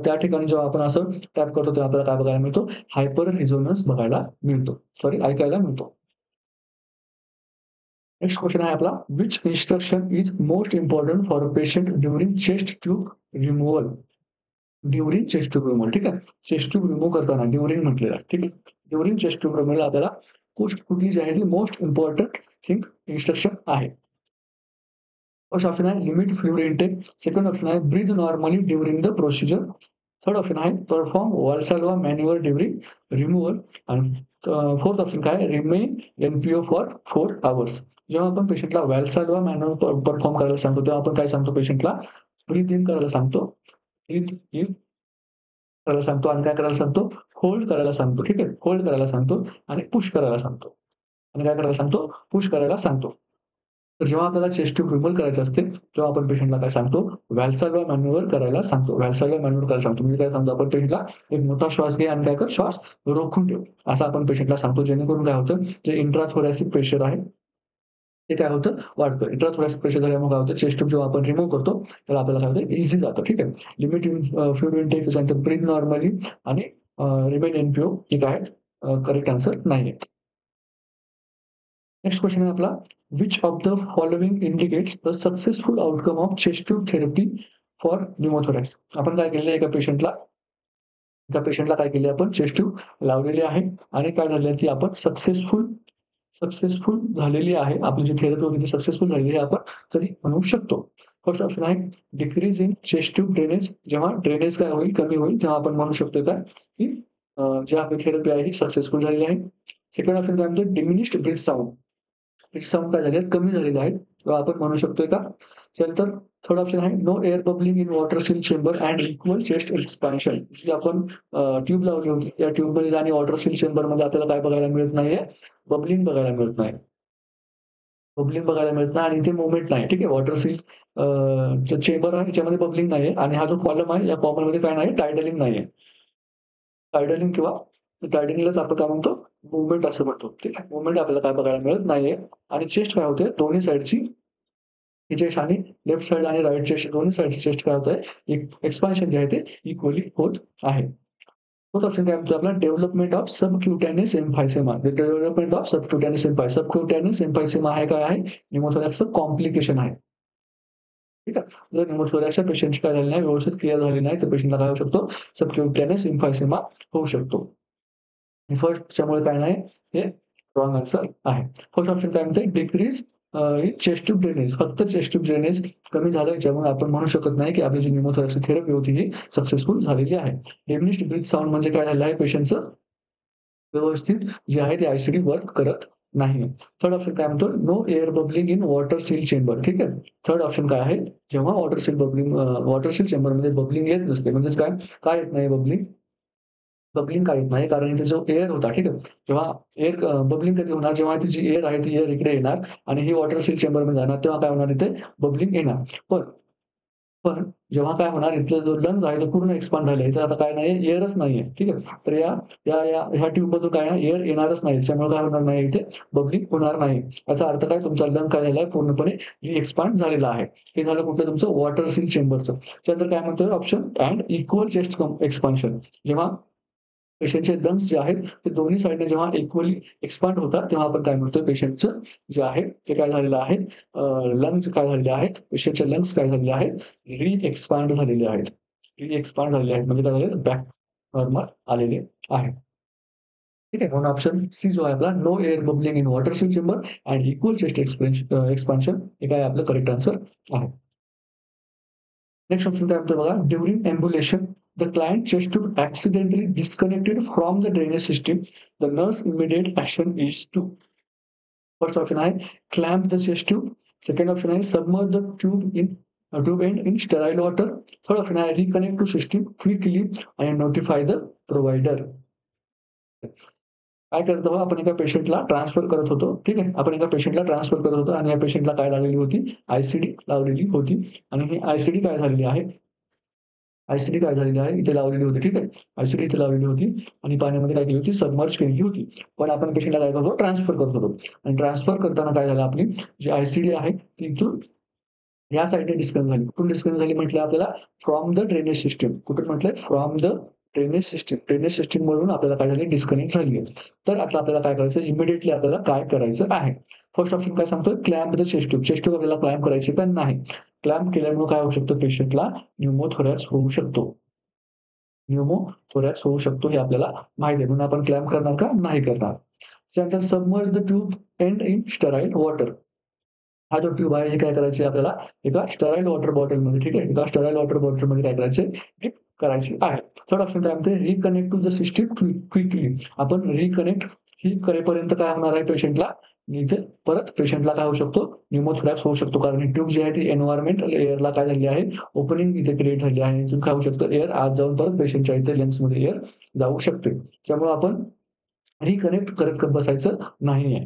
त्या ठिकाणी जेव्हा आपण असं टॅप करतो तेव्हा आपल्याला काय बघायला मिळतो? हायपर रिझोनन्स बघायला मिळतो. ऐकायला मिळतो. नेक्स्ट क्वेशन आहे आपला which instruction is most important for a patient during chest tube removal? During chest tube removal ठीक आहे. चेस्ट ट्यूब रिमूव्ह करताना ड्युरिंग म्हटलेलं आहे. ठीक आहे. ड्युरिंग चेस्ट ट्यूब रिमूव्हल आपल्याला कुठली जी आहे ती मोस्ट इम्पोर्टंट थिंग इन्स्ट्रक्शन आहे. फर्स्ट ऑप्शन आहे limit fluid intake. Second option आहे breath normally during the procedure. Third option आहे perform Valsalva manual during removal आणि फोर्थ ऑप्शन काय रिमेन एनपीओ फॉर 4 अवर्स. जेव्हा आपण पेशंटला व्हॉल्सॅल्व्हा मॅन्युअल परफॉर्म करायला सांगतो तेव्हा आपण काय सांगतो पेशंटला ब्रीथ इन करायला सांगतो. ब्रीथ इन करायला सांगतो आणि काय करायला सांगतो? होल्ड करायला सांगतो. ठीक आहे. होल्ड करायला सांगतो आणि पुश करायला सांगतो. आणि काय करायला सांगतो? पुश करायला सांगतो. तर जेव्हा आपल्याला चेस्ट ट्यूब रिमूव्ह करायची असते, तेव्हा आपण पेशंटला काय सांगतो? व्हॅल्साल्वा मॅन्युव्हर करायला सांगतो. व्हॅल्साल्वा मॅन्युव्हर करायला सांगतो. म्हणजे काय सांगतो आपण पेशंटला? एक मोठा श्वास घे आणि काय कर? श्वास रोखून ठेव. असं आपण पेशंटला सांगतो. जेणेकरून काय होतं? जे इंट्राथोरॅसिक प्रेशर आहे, ते काय होतं? वाढतं. इंट्राथोरॅसिक प्रेशर झाल्यामुळे काय होतं? चेस्ट ट्यूब जेव्हा आपण रिमूव्ह करतो, तेव्हा आपल्याला काय होतं? ईझी जातं. ठीक आहे. लिमिट इन फ्लुइड इनटेक त्याच्यानंतर ब्रीथ नॉर्मली आणि रिमेन एनपीओ हे काय आहेत? करेक्ट आन्सर नाहीये. नेक्स्ट क्वेश्चन आहे आपला, which of the following indicates the successful outcome of chest tube therapy for pneumothorax? आपण काय केलेलं आहे एका पेशंटला काय केले आपण चेस्ट ट्यूब लावलेली आहे आणि काय झालं की आपण सक्सेसफुल झालेली आहे. आपली जी थेरपी होती ती सक्सेसफुल झालेली आहे आपण तरी म्हणू शकतो. फर्स्ट ऑप्शन आहे decrease in chest tube drainage. जेव्हा ड्रेनेज काय होईल, कमी होईल तेव्हा आपण म्हणू शकतो काय की जी आपली थेरपी आहे ही सक्सेसफुल झालेली आहे. सेकंड ऑप्शन काय म्हणतो diminished breath sound. Breath sound काय झाले कमी झालेले आहेत किंवा आपण म्हणू शकतोय का? त्यानंतर थर्ड ऑप्शन आहे no air bubbling in water seal chamber and equal chest expansion. जी आपण ट्यूब लावली होती त्या ट्यूबमध्ये आणि वॉटर सील चेंबरमध्ये आपल्याला काय बघायला मिळत नाहीये? बबलिंग बघायला मिळत नाही. बबलिंग बघायला मिळत नाही आणि इथे मूव्हमेंट नाही. ठीक आहे. वॉटर सील जो चेंबर आहे त्याच्यामध्ये बबलिंग नाहीये आणि हा जो कॉलम आहे या कॉलममध्ये काय नाही टायडलिंग नाहीये. टायडलिंग किंवा टायडलिंगलाच आपण काय म्हणतो? मूव्हमेंट असं म्हणतो. ठीक आहे. मूव्हमेंट आपल्याला काय बघायला मिळत नाहीये आणि चेस्ट काय होते दोन्ही साइडची ही चेस्ट आणि लेफ्ट साइड आणि राइट चेस्ट दोन्ही साइडची चेस्ट काय होत आहे? एक्सपान्शन जे आहे ते इक्वली होत आहे. फोर्थ ऑप्शन काय म्हणतो आपला development of subcutaneous emphysema. Development of subcutaneous emphysema. Subcutaneous emphysema हे काय आहे? न्यूमोथोरॅक्सचं कॉम्प्लिकेशन आहे. ठीक आहे. जर न्यूमोथोरॅक्सच्या पेशंटची काय झाली नाही, व्यवस्थित क्लिअर झाली नाही, तर पेशंटला काय होऊ शकतो? सबक्युटॅनियस एम्फायसेमा होऊ शकतो. फर्स्टच्यामुळे काय नाही, हे रॉंग आन्सर आहे. फर्स्ट ऑप्शन काय म्हणते decrease in chest tube drainage. फक्त चेस्ट ट्यूब ड्रेनेज कमी झालं याच्यामुळे आपण म्हणू शकत नाही, की आपली जी न्यूमोथोरॅक्सची थेरपी होती ही सक्सेसफुल झालेली आहे. डिमिनिश्ड ब्रीथ साउंड म्हणजे काय झालेलं आहे पेशंटचं व्यवस्थित जे आहे ते आयसीडी वर्क करत नाहीये. थर्ड ऑप्शन काय म्हणतो no air bubbling in water seal chamber. ठीक आहे. थर्ड ऑप्शन काय आहे? जेव्हा वॉटर सील चेंबरमध्ये बबलिंग येत नसते म्हणजेच काय? का येत नाही बबलिंग? बबलिंग का येत नाही? कारण इथे जो एअर होता, ठीक आहे. जेव्हा एअर बबलिंग कधी होणार? जेव्हा ती जी एअर आहे ती एअर इकडे येणार आणि ही वॉटर सील चेंबरमध्ये जाणार तेव्हा काय होणार इथे बबलिंग येणार. पण पण जेव्हा काय होणार इथलं जो लंग्स आहे तो पूर्ण एक्सपांड झाले. इथे आता काय नाहीये, एअरच नाहीये. ठीक आहे. तर ह्या ट्यूबमधून काय आहे एअर येणारच नाही. त्यामुळे काय होणार नाही इथे बबलिंग होणार नाही. याचा अर्थ काय तुमचा लंग काय झालाय पूर्णपणे एक्सपांड झालेला आहे. हे झालं कुठलं तुमचं वॉटर सील चेंबरचं. त्यानंतर काय म्हणतोय option and equal chest expansion. जेव्हा पेशंटचे लंग्स जे आहेत ते दोन्ही साइडने जेव्हा इक्वली एक्सपांड होतात, तेव्हा आपण काय म्हणतोय पेशंटचं जे आहे ते काय झालेलं आहे लंग्स काय झालेले आहेत, पेशंटचे लंग्स काय झालेले आहेत, एक्सपांड झालेले आहेत. एक्सपांड झालेले आहेत म्हणजे काय झालं बॅक नॉर्मल आलेले आहे. ठीक आहे. म्हणून ऑप्शन सी जो आहे आपला no air bubbling in water seal chamber and equal chest expansion हे काय आपलं करेक्ट आन्सर आहे. नेक्स्ट ऑप्शन काय म्हणतोय बघा during ambulation the client chest tube accidentally disconnected from the drainage system. The nurse immediate action is to. First option आहे clamp the chest tube. Second option आहे submerge the tube end in sterile water. Third option आहे reconnect to system quickly and notify the provider. काय करत होतो आपण एका पेशंटला transfer करत होतो. ठीक आहे. आपण एका पेशंटला ट्रान्सफर करत होतो आणि या पेशंटला काय लावलेली होती? आयसीडी लावलेली होती आणि ही आयसीडी काय झालेली आहे? आयसीडी काय झालेली आहे? इथे लावलेली होती. ठीक आहे. आयसीडी इथे लावलेली होती आणि पाण्यामध्ये काय केली होती? सबमर्ज केलेली होती. पण आपण पेशंटला काय करतो? ट्रान्सफर करत होतो आणि ट्रान्सफर करताना काय झालं आपली जी आयसीडी आहे ती इथून या साइडने डिस्कनेक्ट झाली. कुठून डिस्कनेक्ट झाली म्हटलं आपल्याला? From the drainage system. कुठून म्हटलंय? From the drainage system. Drainage system मधून आपल्याला काय झाली? डिस्कनेक्ट झाली आहे. तर आता आपल्याला काय करायचं? इमिडिएटली आपल्याला काय करायचं आहे? फर्स्ट ऑप्शन काय सांगतोय? Clamp the chest tube. Chest tube आपल्याला क्लॅम्प करायची का नाही? क्लॅम्प केल्यामुळे काय होऊ शकतं? पेशंटला न्यूमोथोरॅक्स होऊ शकतो. न्यूमोथोरॅक्स होऊ शकतो हे आपल्याला माहिती आहे. म्हणून आपण क्लॅम्प करणार का? नाही करणार. त्यानंतर submerge the tube and in sterile water. हा जो ट्यूब आहे हे काय करायचे आपल्याला एका स्टराईल वॉटर बॉटलमध्ये ठीक आहे. एका स्टराईल वॉटर बॉटलमध्ये काय करायचे? डिप करायची आहे. थर्ड ऑप्शन काय म्हणते? Reconnect to the system quickly. आपण रिकनेक्ट ही करेपर्यंत काय होणार आहे पेशंटला? इथे परत पेशंटला काय होऊ शकतो, न्यूमोथोरॅक्स होऊ शकतो. कारण ही ट्यूब जी आहे ती एन्व्हायर्नमेंटल एअरला काय झाली आहे, ओपनिंग इथे क्रिएट झाली आहे. इथून काय होऊ शकतं, एअर आत जाऊन परत पेशंटच्या इथे लंग्समध्ये एअर जाऊ शकते. त्यामुळे आपण रिकनेक्ट करत बसायचं नाहीये.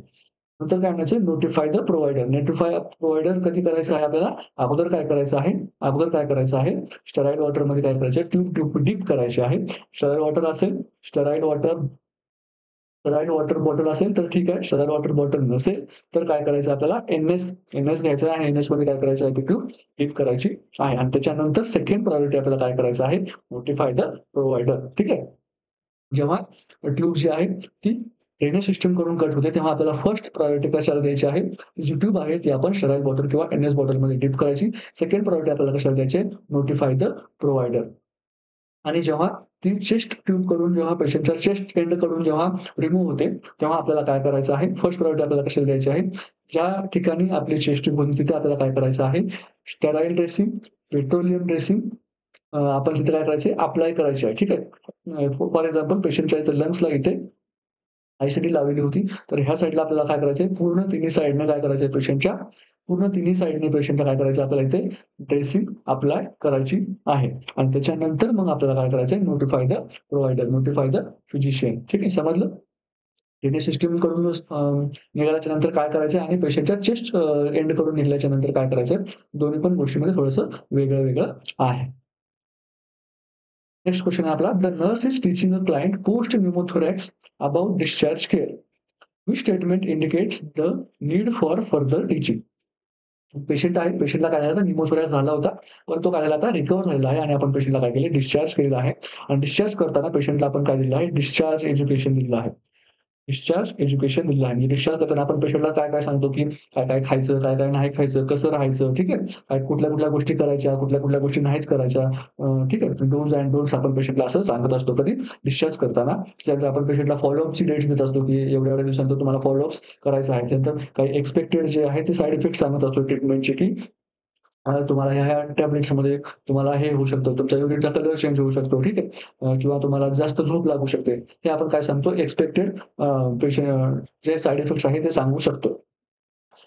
नंतर काय म्हणायचं, notify the provider. Notify provider कधी करायचं आहे आपल्याला? अगोदर काय करायचं आहे, स्टराइल वॉटरमध्ये काय करायचं आहे, ट्यूब ट्यूब डिप करायची आहे. स्टराइल वॉटर असेल, स्टराइल वॉटर बॉटल असेल तर ठीक आहे. स्टराइल वॉटर बॉटल नसेल तर काय करायचं आपल्याला, एन-एस घ्यायचं आहे आणि एन-एसमध्ये काय करायचं आहे, ती ट्यूब डिप करायची आहे. आणि त्याच्यानंतर सेकंड प्रायोरिटी आपल्याला काय करायचं आहे, नोटिफाय द प्रोव्हायडर. ठीक आहे. जेव्हा ट्यूब जी आहे ती ड्रेनेज सिस्टमकडून कट होते, तेव्हा आपल्याला फर्स्ट प्रायोरिटी कशाला द्यायची आहे? ती जी ट्यूब आहे ती आपण स्टराइल बॉटल किंवा एन-एस बॉटलमध्ये डिप करायची. सेकंड प्रायोरिटी आपल्याला कशाला द्यायची आहे? Notify the provider. आणि जेव्हा ती चेस्ट ट्यूबकडून जेव्हा पेशंटच्या चेस्ट एंडकडून जेव्हा रिमूव्ह होते, तेव्हा आपल्याला काय करायचं आहे? फर्स्ट प्रायोरिटी आपल्याला कशाला द्यायची आहे? ज्या ठिकाणी आपली चेस्ट ट्यूब होती तिथे आपल्याला काय करायचं आहे? स्टेराईल ड्रेसिंग, पेट्रोलियम ड्रेसिंग आपण तिथे काय करायचं अप्लाय करायची आहे. ठीक आहे. फॉर एक्झाम्पल पेशंटच्या इथे लंग्सला इथे आय-सी-डी लावलेली होती. तर ह्या साइडला आपल्याला काय करायचंय, पूर्ण तिन्ही साइडने काय करायचंय पेशंटच्या, पूर्ण तिन्ही साइडने पेशंटला काय करायचं आपल्याला इथे ड्रेसिंग अप्लाय करायची आहे. आणि त्याच्यानंतर मग आपल्याला काय करायचंय, notify the provider, notify the physician. ठीक आहे, समजलं? ड्रेनेज सिस्टमकडून निघाल्याच्या नंतर काय करायचंय आणि पेशंटच्या चेस्ट एंडकडून निघाल्याच्या नंतर काय करायचंय, दोन्ही पण गोष्टींमध्ये थोडंसं वेगळं-वेगळं आहे. नेक्स्ट क्वेश्चन आहे आपला, the nurse is teaching a client post pneumothorax about discharge care. Which statement indicates the need for further teaching? Patient आहे, पेशंटला काय झालं होतं, न्यूमोथोरॅक्स झाला होता. पण तो काय झाला आता रिकव्हर झालेला आहे आणि आपण पेशंटला काय केले, डिस्चार्ज केलेला आहे. आणि डिस्चार्ज करताना पेशंटला आपण काय दिलेलं आहे, डिस्चार्ज एज्युकेशन दिलेलं आहे. डिस्चार्ज एज्युकेशन दिलं आहे. म्हणजे डिस्चार्ज करताना आपण पेशंटला काय-काय सांगतो, की काय-काय खायचं, काय-काय नाही खायचं, कसं राहायचं, ठीक आहे. काय कुठल्या-कुठल्या गोष्टी करायच्या, कुठल्या-कुठल्या गोष्टी नाहीच करायच्या. ठीक आहे. डूज एंड डोंट्स आपण पेशंटला असं सांगत असतो. कधी डिस्चार्ज करताना. त्यानंतर आपण पेशंटला फॉलोअपची डेट्स देत असतो, की एवढ्या-एवढ्या दिवसानंतर तुम्हाला फॉलोअप्स करायचं आहे. त्यानंतर काही एक्सपेक्टेड जे आहे ते साइड इफेक्ट सांगत असतो ट्रीटमेंटचे, की तुम्हाला ह्या-ह्या टॅब्लेट्समध्ये तुम्हाला हे होऊ शकतं, तुमच्या युरिनचा कलर चेंज होऊ शकतो, ठीक आहे. किंवा तुम्हाला जास्त झोप लागू शकते. हे आपण काय सांगतो एक्सपेक्टेड पेशंट जे साइड इफेक्ट्स आहेत ते सांगू शकतो.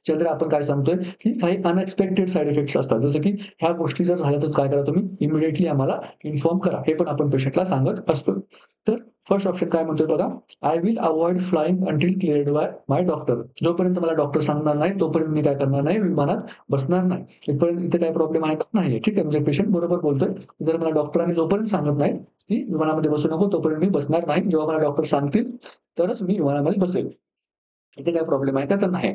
त्यानंतर आपण काय सांगतोय, की काही अनएक्सपेक्टेड साइड इफेक्ट्स असतात. जसं की ह्या गोष्टी जर झाल्या तर काय करा तुम्ही इमिडिएटली आम्हाला इन्फॉर्म करा. हे पण आपण पेशंटला सांगत असतो. तर फर्स्ट ऑप्शन काय म्हणतोय बघा, I will avoid flying until cleared by my doctor. जोपर्यंत मला डॉक्टर सांगणार नाही, तोपर्यंत मी काय करणार नाही, विमानात बसणार नाही. इथपर्यंत इथे काही प्रॉब्लेम आहे का? नाहीये. ठीक आहे. म्हणजे पेशंट बरोबर बोलतोय. जर मला डॉक्टरांनी जोपर्यंत सांगत नाही, की विमानामध्ये बसू नको, तोपर्यंत मी बसणार नाही. जेव्हा मला डॉक्टर सांगतील, तरच मी विमानामध्ये बसेल. इथे काही प्रॉब्लेम आहे का? तर नाही.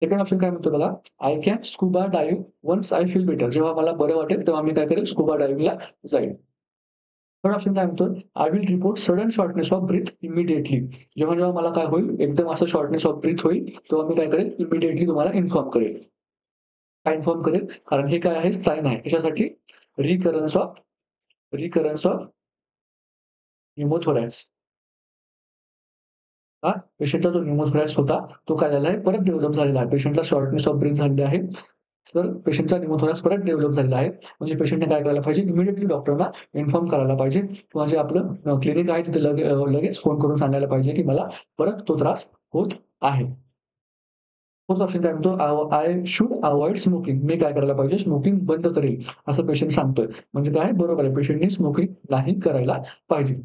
सेकंड ऑप्शन काय म्हणतो बघा, I can scuba dive once I feel better. जेव्हा मला बरं वाटेल, तेव्हा मी काय करेल, स्कुबा डायव्हिंगला जाईल. थर्ड ऑप्शन काय म्हणतो, I will report sudden shortness of breath immediately. जेव्हा-जेव्हा मला काय होईल, एकदम असं शॉर्टनेस ऑफ ब्रीथ होईल, तेव्हा मी काय करेल, इमिडिएटली तुम्हाला इन्फॉर्म करेल. काय इन्फॉर्म करेल? कारण हे काय आहे, साइन आहे. कशासाठी? रिकरन्स ऑफ रिकरन्स ऑफ न्यूमोथोरॅक्स. हां, पेशंटचा जो न्यूमोथोरॅक्स होता, तो काय झाला आहे, परत डेव्हलप झालेला आहे. पेशंटला शॉर्टनेस ऑफ ब्रीथ झालेली आहे. तर पेशंटचा न्यूमोथोरॅक्स परत डेव्हलप झालेला आहे. म्हणजे पेशंटने काय करायला पाहिजे, इमिडिएटली डॉक्टरला इन्फॉर्म करायला पाहिजे किंवा जे आपलं क्लिनिक आहे तिथे लगेच फोन करून सांगायला पाहिजे, की मला परत तो त्रास होत आहे. फोर्थ ऑप्शन काय म्हणतो, आय शुड अव्हॉइड स्मोकिंग. मी काय करायला पाहिजे, स्मोकिंग बंद करेल, असं पेशंट सांगतोय. म्हणजे काय बरोबर आहे, पेशंटनी स्मोकिंग नाही करायला पाहिजे.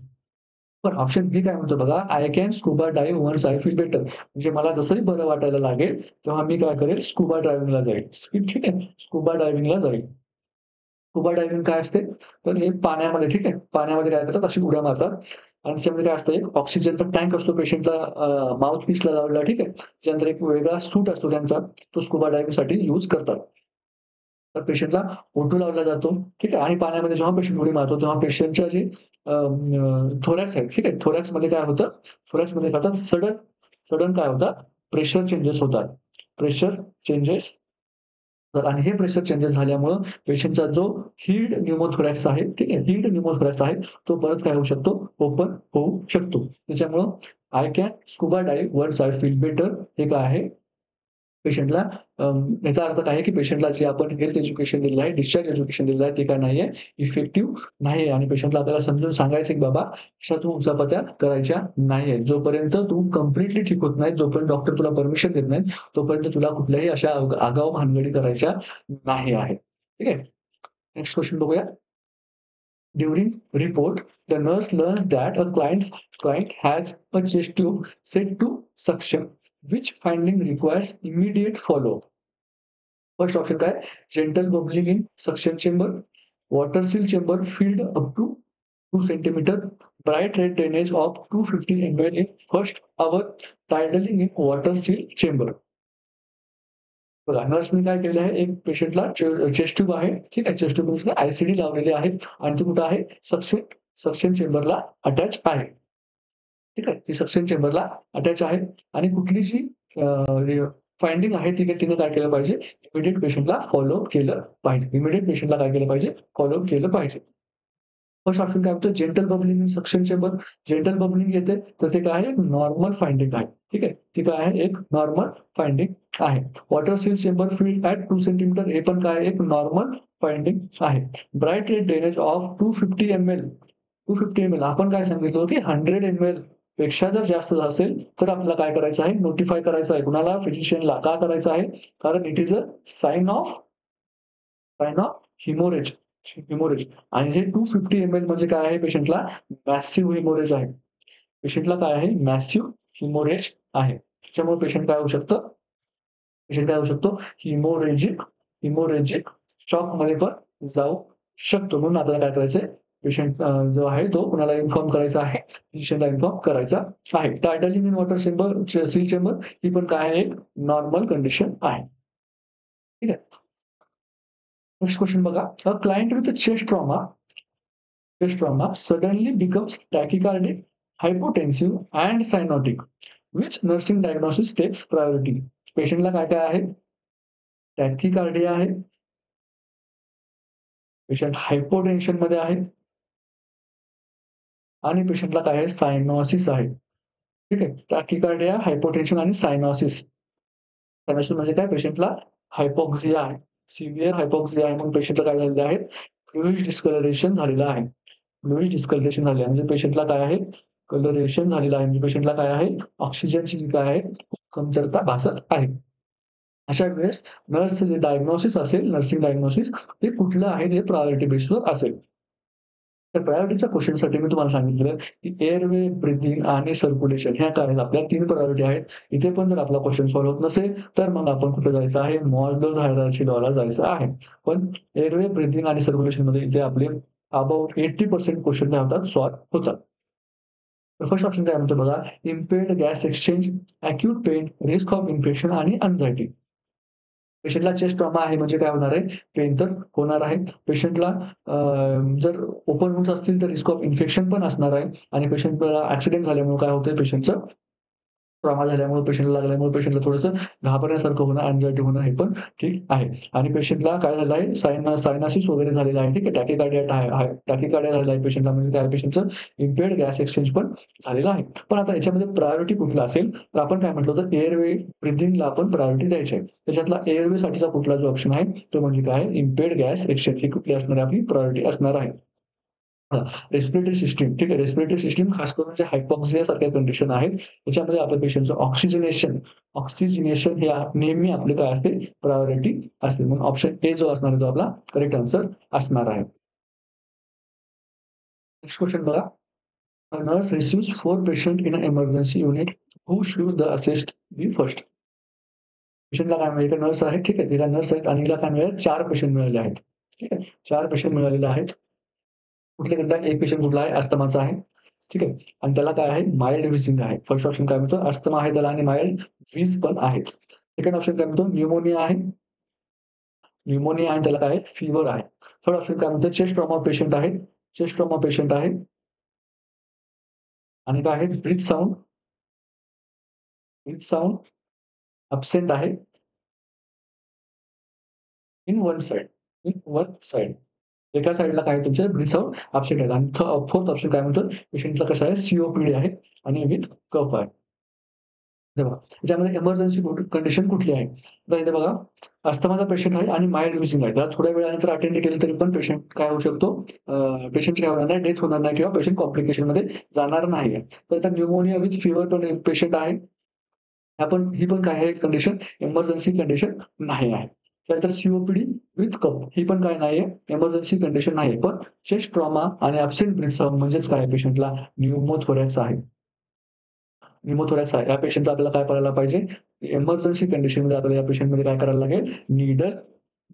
पण ऑप्शन बी काय म्हणतो बघा, I can scuba dive once I feel better. म्हणजे मला जसंही बरं वाटायला लागेल, तेव्हा मी काय करेल, स्कुबा डायव्हिंगला जाईल. ठीक आहे. स्कुबा डायव्हिंगला जाईल. स्कुबा डायव्हिंग काय असते? तर हे पाण्यामध्ये ठीक आहे. पाण्यामध्ये काय करतात, अशी उड्या मारतात आणि त्याच्यामध्ये काय असतं, एक ऑक्सिजनचा टँक असतो पेशंटला माउथपीसला लावलेला ठीक आहे. त्यानंतर एक वेगळा सूट असतो त्यांचा, तो स्कुबा डायव्हिंगसाठी यूज करतात. तर पेशंटला O2 लावला जातो, ठीक आहे. आणि पाण्यामध्ये जेव्हा पेशंट उडी मारतो, तेव्हा पेशंटच्या जे थोरॅक्स आहेत, ठीक आहे. थोरॅक्समध्ये काय होतं, थोरॅक्समध्ये काय होतात, सडन सडन काय होतात, प्रेशर चेंजेस होतात. प्रेशर चेंजेस तर आणि हे प्रेशर चेंजेस झाल्यामुळं पेशंटचा जो हील्ड न्यूमोथोरॅक्स आहे, ठीक आहे. हील्ड न्यूमोथोरॅक्स आहे, तो परत काय होऊ शकतो, ओपन होऊ शकतो. त्याच्यामुळं I can scuba dive once I feel better हे काय आहे, पेशंटला याचा अर्थ काय आहे, की पेशंटला जे आपण हेल्थ एज्युकेशन दिलेलं आहे, डिस्चार्ज एज्युकेशन दिलेलं आहे, ते काय नाहीये, इफेक्टिव्ह नाहीये आणि पेशंटला आपल्याला समजून सांगायचं की बाबा अशा तू उचापत्या करायच्या नाहीयेत. जोपर्यंत तू कंप्लीटली ठीक होत नाही, जोपर्यंत डॉक्टर तुला परमिशन देत नाहीत, तोपर्यंत तुला कुठल्याही अशा आगाऊ भानगडी करायच्या नाही आहेत. ठीक आहे. नेक्स्ट क्वेशन बघूया. During report, the nurse learns that a client has a chest tube set to suction, which finding requires immediate follow-up. First option काय? Gentle bubbling in suction chamber, water seal chamber filled up to 2 centimeter, bright red drainage of 250 ml in first hour, tidally in water seal chamber. बघा नर्सनी काय केलेलं आहे, एक पेशंटला chest tube आहे, ठीक आहे. चेस्ट ट्यूबला आय-सी-डी लावलेली आहे आणि ती कुठे आहे? सक्शन सक्शन चेंबरला अटॅच आहे. ठीक आहे. ती सक्शन चेंबरला अटॅच आहे आणि कुठली जी फाइंडिंग आहे तिने काय केलं पाहिजे? इमिडिएट पेशंटला फॉलोअप केलं पाहिजे. इमिडिएट पेशंटला काय केलं पाहिजे? फॉलोअप केलं पाहिजे. फर्स्ट ऑप्शन काय होतं? Gentle bubbling in suction chamber. Gentle bubbling येते तर ते काय आहे? नॉर्मल फाइंडिंग आहे. ठीक आहे. ती काय आहे? एक नॉर्मल फाइंडिंग आहे. Water seal chamber field at 2 centimetre हे पण काय एक नॉर्मल फाइंडिंग आहे. Bright red drainage of 250 ml 250 ml आपण काय सांगितलं की 100 ml पेक्षा जर जास्त असेल तर आपल्याला काय करायचं आहे? नोटिफाय करायचं आहे. कुणाला? फिजिशियनला. का करायचं आहे? कारण it is a sign of haemorrhage haemorrhage आणि हे 250 ml म्हणजे काय आहे? पेशंटला मॅसिव्ह हिमोरेज आहे. पेशंटला काय आहे? मॅसिव्ह हिमोरेज आहे. त्याच्यामुळे पेशंट काय होऊ शकतो? हिमोरेजिक शॉकमध्ये पण जाऊ शकतो. म्हणून आपल्याला काय करायचंय? पेशंट जो आहे तो कुणाला इन्फॉर्म करायचा आहे? फिजिशियनला इन्फॉर्म करायचा आहे. Tidaling in water chamber seal chamber ही पण काय आहे? एक नॉर्मल कंडिशन आहे. ठीक आहे. नेक्स्ट क्वेश्चन बघा. A client with chest trauma suddenly becomes tachycardic, hypotensive and cyanotic. Which nursing diagnosis takes priority? पेशंटला काय काय आहे? टॅकिकार्डिया आहे. पेशंट हायपोटेन्शन मध्ये आहे आणि पेशंटला काय आहे? सायनोसिस आहे. ठीक आहे. टॅकिकार्डिया, हायपोटेन्शन आणि सायनोसिस. सायनोसिस म्हणजे काय? पेशंटला हायपॉक्सिया आहे. सिव्हिअर हायपॉक्सिया आहे म्हणून पेशंटला काय झालेलं आहे? फ्लुइड डिस्कलरेशन झालेलं आहे. फ्लुइड डिस्कलरेशन झाले आहे. म्हणजे पेशंटला काय आहे? कलरेशन झालेलं आहे. म्हणजे पेशंटला काय आहे? ऑक्सिजनची जी काय आहे? कमतरता भासत आहे. अशा वेळेस नर्सचं जे डायग्नोसिस असेल, नर्सिंग डायग्नोसिस ते कुठलं आहे ते प्रायोरिटी बेसवर असेल. तर प्रायोरिटीच्या क्वेशनसाठी मी तुम्हाला सांगितलेलं की एअरवे, ब्रीथिंग आणि सर्क्युलेशन ह्या काय आहेत? आपल्या 3 प्रायोरिटी आहेत. इथे पण जर आपला क्वेशन सॉल्व्ह होत नसेल, तर मग आपण कुठे जायचं आहे? मॉडल हायरार्की लॉला जायचं आहे. पण एअरवे, ब्रीथिंग आणि सर्क्युलेशनमध्ये इथे आपले अबाउट 80% क्वेशन काय होतात? सॉल्व्ह होतात. तर फर्स्ट ऑप्शन काय म्हणतो बघा, impaired gas exchange, acute pain, risk of infection आणि अँक्झायटी. पेशंटला चेस्ट ट्रॉमा आहे म्हणजे काय होणार आहे? पेन तर होणार आहे. पेशंटला जर ओपन वुंड्स असतील तर रिस्क ऑफ इन्फेक्शन पण असणार आहे आणि पेशंटला ॲक्सिडेंट झाल्यामुळे काय होतंय पेशंटचं ट्रॉमा झाल्यामुळे पेशंटला लागल्यामुळे पेशंटला थोडंसं घाबरण्यासारखं होणं, अँक्झायटी होणं हे पण ठीक आहे. आणि पेशंटला काय झालं आहे सायनोसिस वगैरे झालेलं आहे. ठीक आहे. टॅकिकार्डिया झालेला आहे पेशंटला म्हणजे काय पेशंटचं इम्पेयर्ड गॅस एक्सचेंज पण झालेलं आहे. पण आता याच्यामध्ये प्रायोरिटी कुठला असेल तर आपण काय म्हटलं होतं एअरवे ब्रीथिंगला आपण प्रायोरिटी द्यायची आहे. त्याच्यातला एअरवेसाठीचा कुठला जो ऑप्शन आहे तो म्हणजे काय इम्पेयर्ड गॅस एक्सचेंज ही कुठली असणार आहे आपली प्रायोरिटी असणार आहे. हां, रेस्पिरेटरी सिस्टम ठीक आहे. रेस्पिरेटरी सिस्टम खास करून जे हायपॉक्सिया सारख्या कंडिशन आहेत, त्याच्यामध्ये आपल्या पेशंटचं ऑक्सिजनेशन हे नेहमी आपले काय असते प्रायोरिटी असते. म्हणून ऑप्शन ए जो असणार आहे तो आपला करेक्ट आन्सर असणार आहे. नेक्स्ट क्वेशन बघा. A nurse receives 4 patient in a emergency unit. Who should the assist be first? पेशंटला काय मिळेल? एक नर्स आहे, ठीक आहे. तिला नर्स आहेत आणि हिला काय मिळेल? 4 पेशंट मिळाले आहेत. ठीक आहे. 4 पेशंट मिळालेले आहेत. कुठल्या एक पेशंट कुठला आहे? अस्थमाचा आहे. ठीक आहे. आणि त्याला काय आहे? माईल्ड व्हीजिंग आहे. फर्स्ट ऑप्शन काय म्हणतो? अस्थमा आहे त्याला आणि माईल्ड व्हीज पण आहे. सेकंड ऑप्शन काय म्हणतो? न्यूमोनिया आहे. न्यूमोनिया आहे त्याला काय आहे? फीव्हर आहे. थर्ड ऑप्शन काय म्हणतो? चेस्ट ट्रॉमा पेशंट आहे. चेस्ट ट्रॉमा पेशंट आहे आणि काय आहे? ब्रीथ साउंड अब्सेंट आहे in one side in one side. एका साइडला काय आहे तुमच्या ब्रीथ साउंड अब्सेंट आहे आणि फोर्थ ऑप्शन काय म्हणतो? पेशंटला कसं आहे? सीओपीडी आहे आणि विथ कफ आहे. हे बघा, याच्यामध्ये इमर्जन्सी कंडिशन कुठली आहे? आता इथे बघा, अस्थमाचा पेशंट आहे आणि माइल्ड व्हिजिंग आहे. त्याला थोड्या वेळाने जर अटेंड केलं तरी पण पेशंट काय होऊ शकतो, पेशंटची काय होणार नाही, डेथ होणार नाही किंवा पेशंट कॉम्प्लिकेशनमध्ये जाणार नाही आहे. तर आता न्यूमोनिया विथ फीव्हर पण एक पेशंट आहे. ही पण काय आहे कंडिशन, इमर्जन्सी कंडिशन नाही आहे. त्यानंतर सीओपीडी विथ कफ ही पण काय नाहीये, इमर्जन्सी कंडिशन नाही. पण चेस्ट ट्रॉमा आणि ॲब्सेंट ब्रीथ म्हणजेच काय पेशंटला न्यूमोथोरॅक्स आहे. न्यूमोथोरॅक्स आहे. या पेशंटला आपल्याला काय करायला पाहिजे, इमर्जन्सी कंडिशनमध्ये आपल्याला या पेशंटमध्ये काय करायला लागेल, नीडल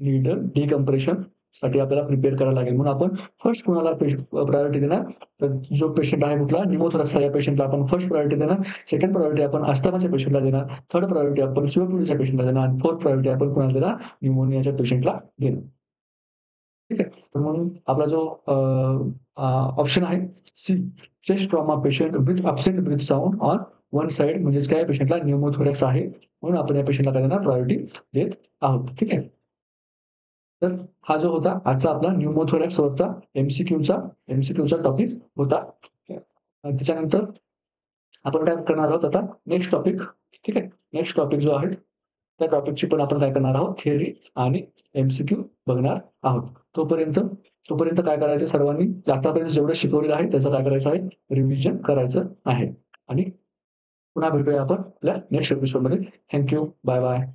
नीडल डिकम्प्रेशनसाठी आपल्याला प्रिपेअर करायला लागेल. म्हणून आपण फर्स्ट कोणाला प्रायोरिटी देणार, तर जो पेशंट आहे कुठला न्यूमोथोरॅक्स या पेशंटला आपण फर्स्ट प्रायोरिटी देणार. सेकंड प्रायोरिटी आपण अस्थमाच्या पेशंटला देणार. थर्ड प्रायोरिटी आपण सीओपीडीच्या पेशंटला देणार. आणि फोर्थ प्रायोरिटी आपण कोणाला देणार, न्यूमोनियाच्या पेशंटला देणार. ठीक आहे. तर म्हणून आपला जो ऑप्शन आहे C, chest trauma patient with absent breath sound on one side म्हणजेच काय पेशंटला न्यूमोथोरॅक्स आहे. म्हणून आपण या पेशंटला काय देणार, प्रायोरिटी देत आहोत. ठीक आहे. तर हा जो होता आजचा आपला न्यूमोथोरॅक्सवरचा एम-सी-क्यूचा टॉपिक होता. त्याच्यानंतर आपण काय करणार आहोत आता नेक्स्ट टॉपिक. ठीक आहे. नेक्स्ट टॉपिक जो आहे, त्या टॉपिकची पण आपण काय करणार आहोत, थिअरी आणि एम-सी-क्यू बघणार आहोत. तोपर्यंत तोपर्यंत काय करायचं सर्वांनी, आतापर्यंत जेवढं शिकवलेलं आहे त्याचं काय करायचं आहे, रिव्हिजन करायचं आहे. आणि पुन्हा भेटूया आपण आपल्या नेक्स्ट एपिसोडमध्ये. Thank you. Bye bye.